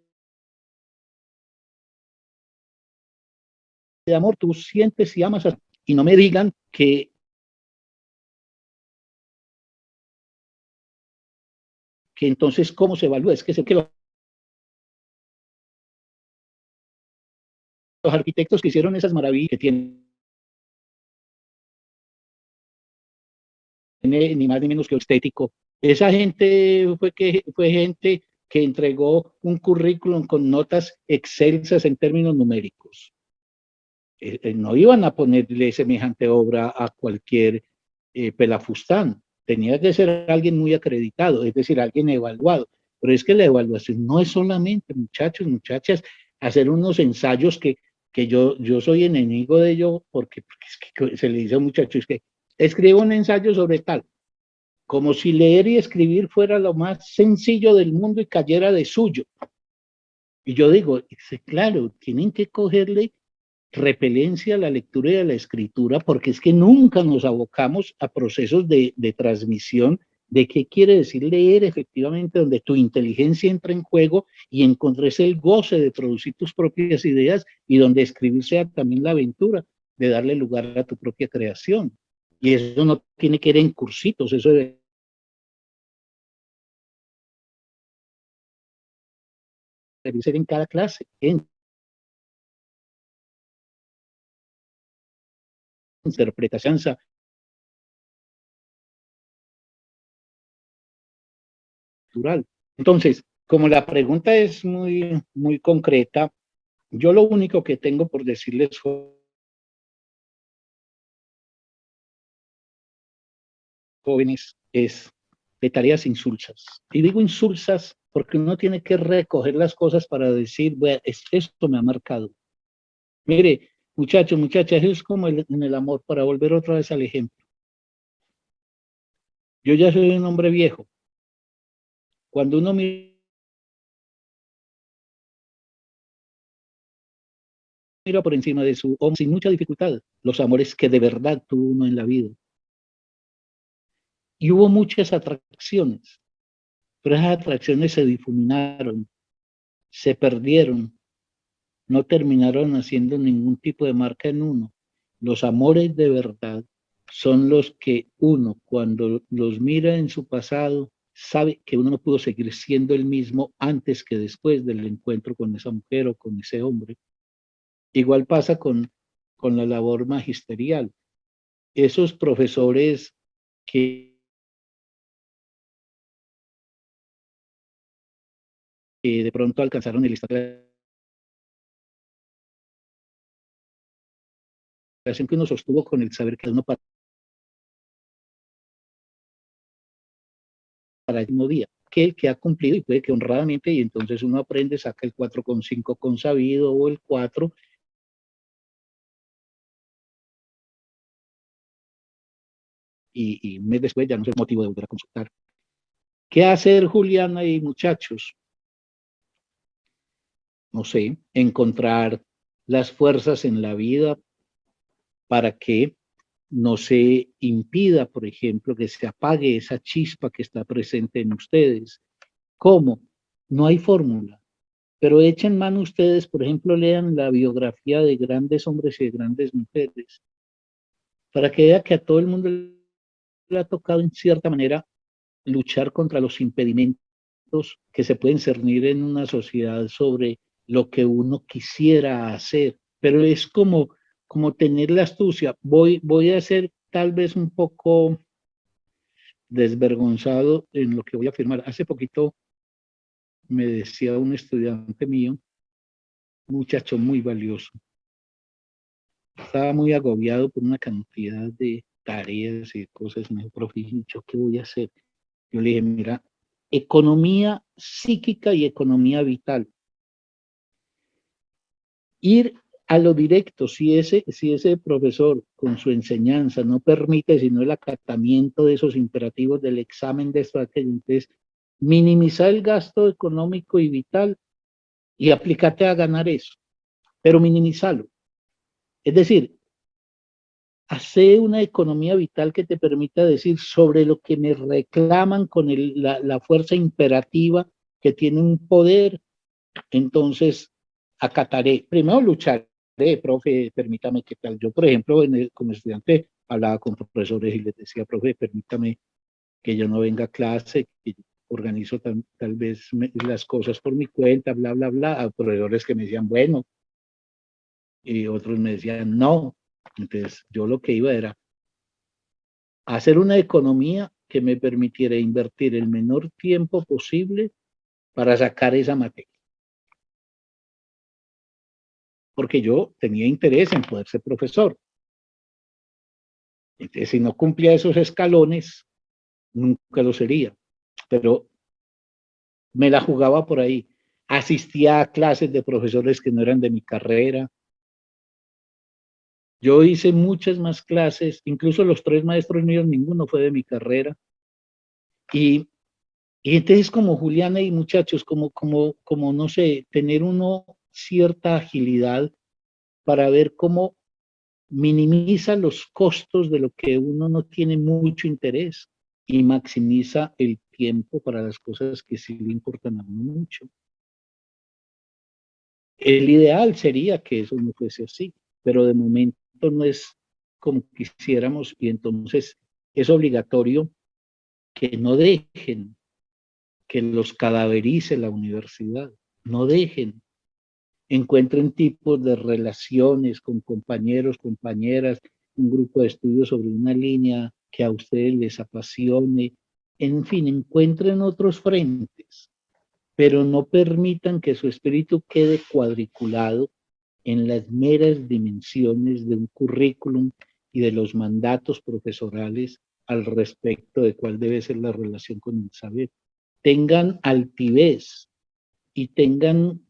amor, tú sientes y amas y no me digan que entonces cómo se evalúa, es que sé que los arquitectos que hicieron esas maravillas que tienen ni más ni menos que estético, esa gente fue gente que entregó un currículum con notas excelsas en términos numéricos. No iban a ponerle semejante obra a cualquier pelafustán. Tenía que ser alguien muy acreditado, es decir, alguien evaluado. Pero es que la evaluación no es solamente, muchachos, muchachas, hacer unos ensayos que yo soy enemigo de ello, porque es que se le dice a un muchacho, es que escriba un ensayo sobre tal, como si leer y escribir fuera lo más sencillo del mundo y cayera de suyo. Y yo digo, claro, tienen que cogerle repelencia a la lectura y a la escritura, porque es que nunca nos abocamos a procesos de transmisión de qué quiere decir leer efectivamente, donde tu inteligencia entra en juego y encontres el goce de producir tus propias ideas y donde escribir sea también la aventura de darle lugar a tu propia creación. Y eso no tiene que ir en cursitos, eso debe ser en cada clase, en interpretación natural. Entonces, como la pregunta es muy concreta, yo lo único que tengo por decirles jóvenes es de tareas insulsas. Y digo insulsas porque uno tiene que recoger las cosas para decir, bueno, esto me ha marcado. Mire, muchachos, muchachas, es como en el amor, para volver otra vez al ejemplo. Yo ya soy un hombre viejo. Cuando uno mira por encima de su hombro sin mucha dificultad los amores que de verdad tuvo uno en la vida. Y hubo muchas atracciones, pero esas atracciones se difuminaron, se perdieron, no terminaron haciendo ningún tipo de marca en uno. Los amores de verdad son los que uno, cuando los mira en su pasado, sabe que uno no pudo seguir siendo el mismo antes que después del encuentro con esa mujer o con ese hombre. Igual pasa con la labor magisterial. Esos profesores que de pronto alcanzaron el estatus que uno sostuvo con el saber que uno para el mismo día, que el que ha cumplido y puede que honradamente, y entonces uno aprende, saca el 4,5 con sabido o el 4, y un mes después ya no es el motivo de volver a consultar. ¿Qué hacer, Juliana y muchachos? No sé, encontrar las fuerzas en la vida para que no se impida, por ejemplo, que se apague esa chispa que está presente en ustedes. ¿Cómo? No hay fórmula, pero echen mano ustedes, por ejemplo, lean la biografía de grandes hombres y de grandes mujeres, para que vean que a todo el mundo le ha tocado en cierta manera luchar contra los impedimentos que se pueden cernir en una sociedad sobre lo que uno quisiera hacer, pero es como tener la astucia. Voy a ser tal vez un poco desvergonzado en lo que voy a afirmar. Hace poquito me decía un estudiante mío, un muchacho muy valioso, estaba muy agobiado por una cantidad de tareas y de cosas. Me dijo, profe, ¿yo qué voy a hacer? Yo le dije, mira, economía psíquica y economía vital. Ir a lo directo, si ese profesor con su enseñanza no permite sino el acatamiento de esos imperativos del examen de esto, aquello, entonces minimizar el gasto económico y vital y aplícate a ganar eso, pero minimizarlo. Es decir, hacer una economía vital que te permita decir sobre lo que me reclaman con la fuerza imperativa que tiene un poder, entonces acataré. Primero lucharé, profe, permítame que tal. Yo, por ejemplo, como estudiante, hablaba con profesores y les decía, profe, permítame que yo no venga a clase, que yo organizo tal vez las cosas por mi cuenta, bla, bla, bla. A profesores que me decían, bueno, y otros me decían, no. Entonces, yo lo que iba era hacer una economía que me permitiera invertir el menor tiempo posible para sacar esa materia. Porque yo tenía interés en poder ser profesor. Entonces, si no cumplía esos escalones, nunca lo sería. Pero me la jugaba por ahí. Asistía a clases de profesores que no eran de mi carrera. Yo hice muchas más clases, incluso los 3 maestros míos, ninguno fue de mi carrera. Y entonces como Juliana y muchachos, como no sé, tener uno cierta agilidad para ver cómo minimiza los costos de lo que uno no tiene mucho interés y maximiza el tiempo para las cosas que sí le importan a uno mucho. El ideal sería que eso no fuese así, pero de momento no es como quisiéramos, y entonces es obligatorio que no dejen que los cadaverice la universidad, no dejen, encuentren tipos de relaciones con compañeros, compañeras, un grupo de estudio sobre una línea que a ustedes les apasione, en fin, encuentren otros frentes, pero no permitan que su espíritu quede cuadriculado en las meras dimensiones de un currículum y de los mandatos profesorales al respecto de cuál debe ser la relación con el saber. Tengan altivez y tengan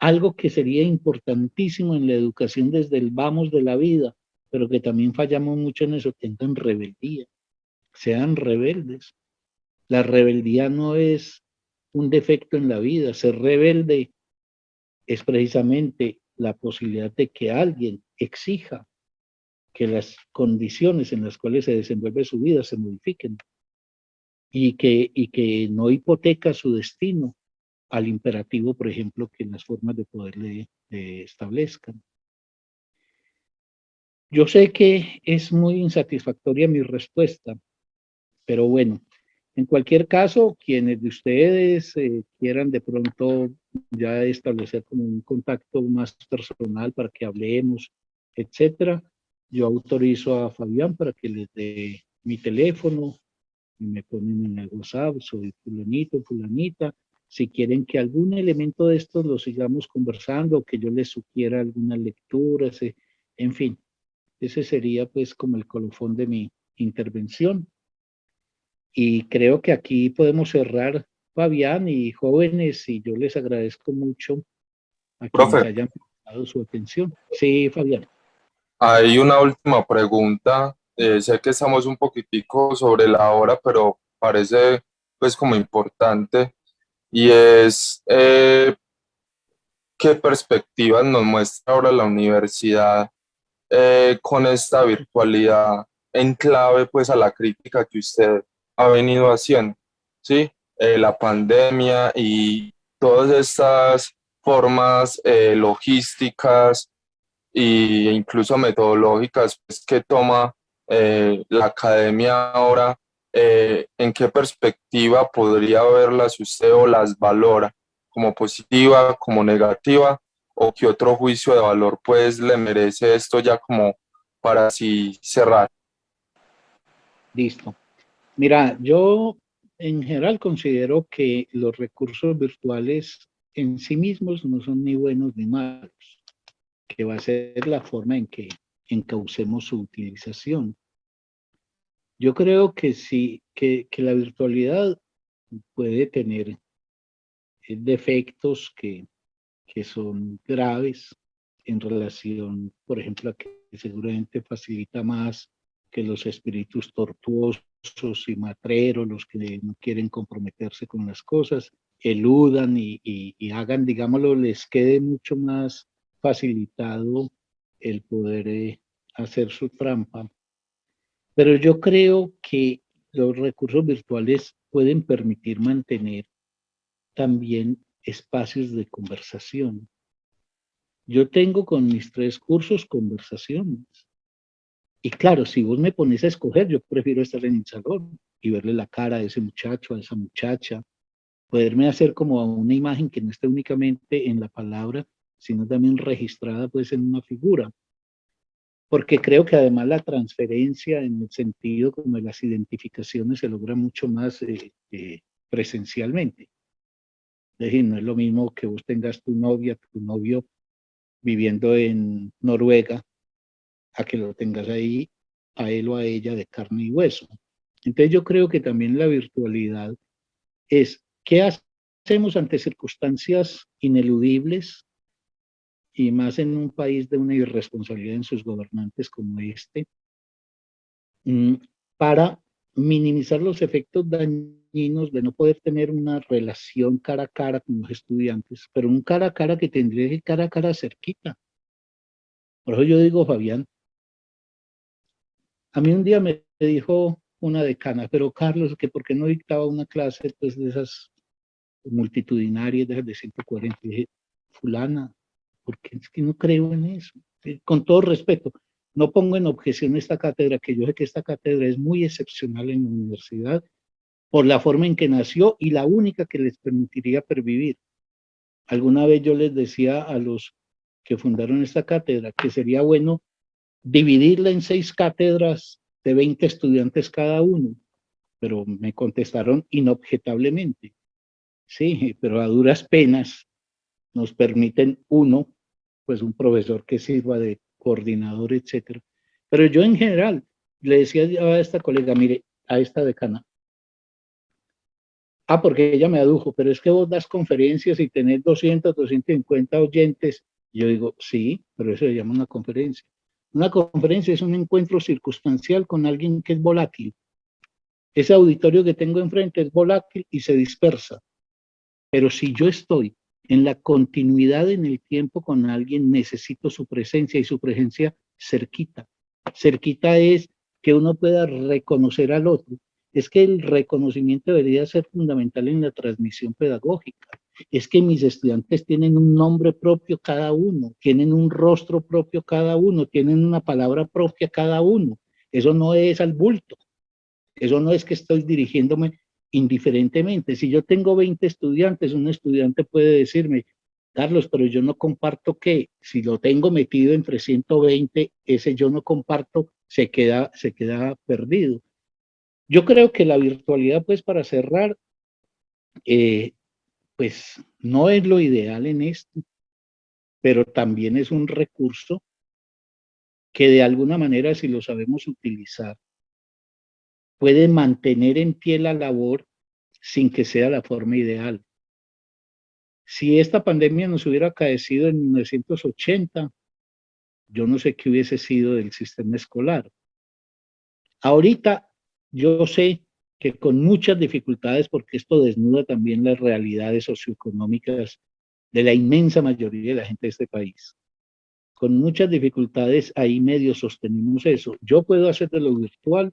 algo que sería importantísimo en la educación desde el vamos de la vida, pero que también fallamos mucho en eso, tengan rebeldía, sean rebeldes. La rebeldía no es un defecto en la vida, ser rebelde es precisamente la posibilidad de que alguien exija que las condiciones en las cuales se desenvuelve su vida se modifiquen y que no hipoteca su destino al imperativo, por ejemplo, que las formas de poder le establezcan. Yo sé que es muy insatisfactoria mi respuesta, pero bueno, en cualquier caso, quienes de ustedes quieran de pronto ya establecer como un contacto más personal para que hablemos, etcétera, yo autorizo a Fabián para que les dé mi teléfono y me ponen en el WhatsApp, soy fulanito, fulanita, si quieren que algún elemento de estos lo sigamos conversando, o que yo les sugiera algunas lecturas, en fin, ese sería pues como el colofón de mi intervención. Y creo que aquí podemos cerrar, Fabián y jóvenes, y yo les agradezco mucho a quienes Profe, hayan dado su atención. Sí, Fabián. hay una última pregunta. Sé que estamos un poquitico sobre la hora, pero parece pues como importante y es ¿qué perspectivas nos muestra ahora la universidad con esta virtualidad en clave pues a la crítica que usted ha venido haciendo? ¿Sí? La pandemia y todas estas formas logísticas e incluso metodológicas pues, que toma la academia ahora, ¿en qué perspectiva podría verlas usted o las valora? ¿Como positiva, como negativa? ¿O qué otro juicio de valor pues le merece esto ya como para así cerrar? Listo. Mira, yo en general considero que los recursos virtuales en sí mismos no son ni buenos ni malos, que va a ser la forma en que encaucemos su utilización. Yo creo que sí, que la virtualidad puede tener defectos que son graves en relación, por ejemplo, a que seguramente facilita más que los espíritus tortuosos y matreros, los que no quieren comprometerse con las cosas, eludan y hagan, digámoslo, les quede mucho más facilitado el poder hacer su trampa. Pero yo creo que los recursos virtuales pueden permitir mantener también espacios de conversación. Yo tengo con mis 3 cursos conversaciones. Y claro, si vos me pones a escoger, yo prefiero estar en el salón y verle la cara a ese muchacho, a esa muchacha, poderme hacer como una imagen que no esté únicamente en la palabra, sino también registrada pues en una figura. Porque creo que además la transferencia en el sentido como de las identificaciones se logra mucho más presencialmente. Es decir, no es lo mismo que vos tengas tu novia, tu novio viviendo en Noruega, a que lo tengas ahí, a él o a ella de carne y hueso. Entonces yo creo que también la virtualidad es qué hacemos ante circunstancias ineludibles y más en un país de una irresponsabilidad en sus gobernantes como este, para minimizar los efectos dañinos de no poder tener una relación cara a cara con los estudiantes, pero un cara a cara que tendría que cara a cara cerquita. Por eso yo digo, Fabián, a mí un día me dijo una decana, pero Carlos, que por qué no dictaba una clase pues, de esas multitudinarias, de esas de 140, y dije, fulana, porque es que no creo en eso. Con todo respeto, no pongo en objeción esta cátedra, que yo sé que esta cátedra es muy excepcional en la universidad por la forma en que nació y la única que les permitiría pervivir. Alguna vez yo les decía a los que fundaron esta cátedra que sería bueno dividirla en 6 cátedras de 20 estudiantes cada uno, pero me contestaron inobjetablemente. Sí, pero a duras penas nos permiten uno, pues un profesor que sirva de coordinador, etcétera. Pero yo en general le decía a esta colega, mire, a esta decana, porque ella me adujo, pero es que vos das conferencias y tenés 200, 250 oyentes. Yo digo, sí, pero eso se llama una conferencia. Una conferencia es un encuentro circunstancial con alguien que es volátil. Ese auditorio que tengo enfrente es volátil y se dispersa. Pero si yo estoy en la continuidad en el tiempo con alguien, necesito su presencia y su presencia cerquita. Cerquita es que uno pueda reconocer al otro. Es que el reconocimiento debería ser fundamental en la transmisión pedagógica. Es que mis estudiantes tienen un nombre propio cada uno, tienen un rostro propio cada uno, tienen una palabra propia cada uno. Eso no es al bulto. Eso no es que estoy dirigiéndome indiferentemente. Si yo tengo 20 estudiantes, un estudiante puede decirme, Carlos, pero yo no comparto qué. Si lo tengo metido entre 120, ese yo no comparto se queda perdido. Yo creo que la virtualidad, pues para cerrar, pues pues no es lo ideal en esto, pero también es un recurso que de alguna manera, si lo sabemos utilizar, puede mantener en pie la labor sin que sea la forma ideal. Si esta pandemia nos hubiera acaecido en 1980, yo no sé qué hubiese sido del sistema escolar. Ahorita yo sé que con muchas dificultades, porque esto desnuda también las realidades socioeconómicas de la inmensa mayoría de la gente de este país. Con muchas dificultades ahí medio sostenemos eso. Yo puedo hacer de lo virtual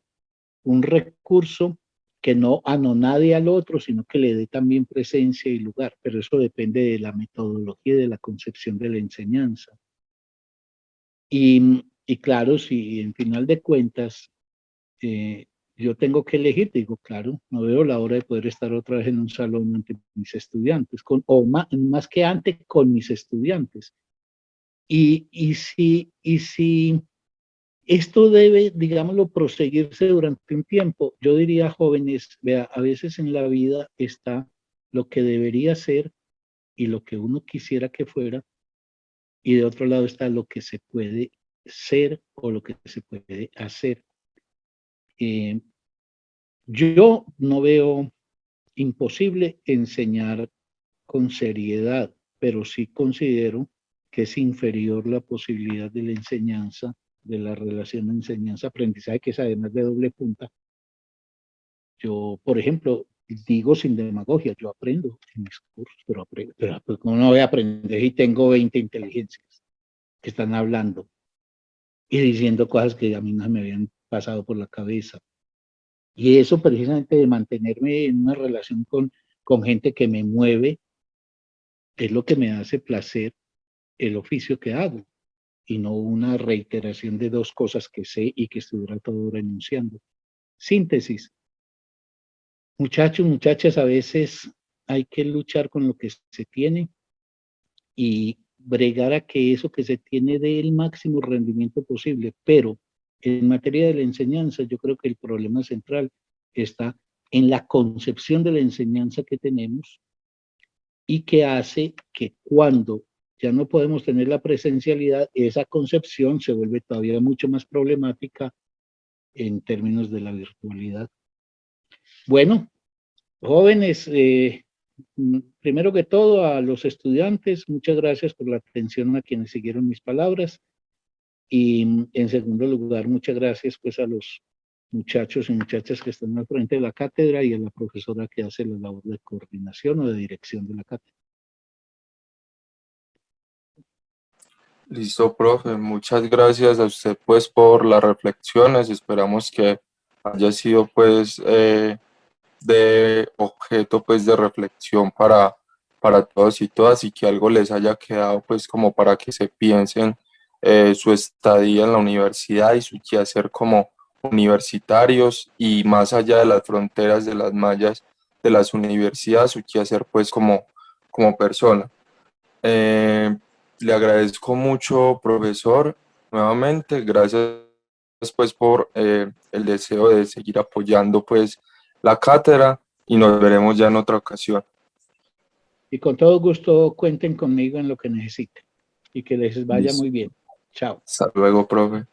un recurso que no anonade al otro, sino que le dé también presencia y lugar, pero eso depende de la metodología y de la concepción de la enseñanza. Y claro, si en final de cuentas yo tengo que elegir, digo, claro, no veo la hora de poder estar otra vez en un salón ante mis estudiantes, o más que antes con mis estudiantes. Y si esto debe, digámoslo, proseguirse durante un tiempo, yo diría, jóvenes, vea, a veces en la vida está lo que debería ser y lo que uno quisiera que fuera, y de otro lado está lo que se puede ser o lo que se puede hacer. Yo no veo imposible enseñar con seriedad, pero sí considero que es inferior la posibilidad de la enseñanza, de la relación enseñanza-aprendizaje, que es además de doble punta. Yo, por ejemplo, digo sin demagogia, yo aprendo en mis cursos, pero pues, ¿cómo no voy a aprender si tengo 20 inteligencias que están hablando y diciendo cosas que a mí no me habían pasado por la cabeza? Y eso precisamente de mantenerme en una relación con gente que me mueve, es lo que me hace placer el oficio que hago, y no una reiteración de dos cosas que sé y que estuviera todo renunciando. Síntesis. Muchachos, muchachas, a veces hay que luchar con lo que se tiene y bregar a que eso que se tiene dé el máximo rendimiento posible, pero en materia de la enseñanza, yo creo que el problema central está en la concepción de la enseñanza que tenemos y que hace que cuando ya no podemos tener la presencialidad, esa concepción se vuelve todavía mucho más problemática en términos de la virtualidad. Bueno, jóvenes, primero que todo a los estudiantes, muchas gracias por la atención a quienes siguieron mis palabras. Y en segundo lugar, muchas gracias pues a los muchachos y muchachas que están al frente de la cátedra y a la profesora que hace la labor de coordinación o de dirección de la cátedra. Listo, profe. Muchas gracias a usted pues por las reflexiones. Esperamos que haya sido pues de objeto pues de reflexión para todos y todas, y que algo les haya quedado pues como para que se piensen su estadía en la universidad y su quehacer como universitarios, y más allá de las fronteras de las mallas de las universidades, su quehacer pues como persona. Le agradezco mucho, profesor, nuevamente. Gracias pues por el deseo de seguir apoyando pues la cátedra, y nos veremos ya en otra ocasión. Y con todo gusto cuenten conmigo en lo que necesiten y que les vaya Listo. muy bien. Chao. Hasta luego, profe.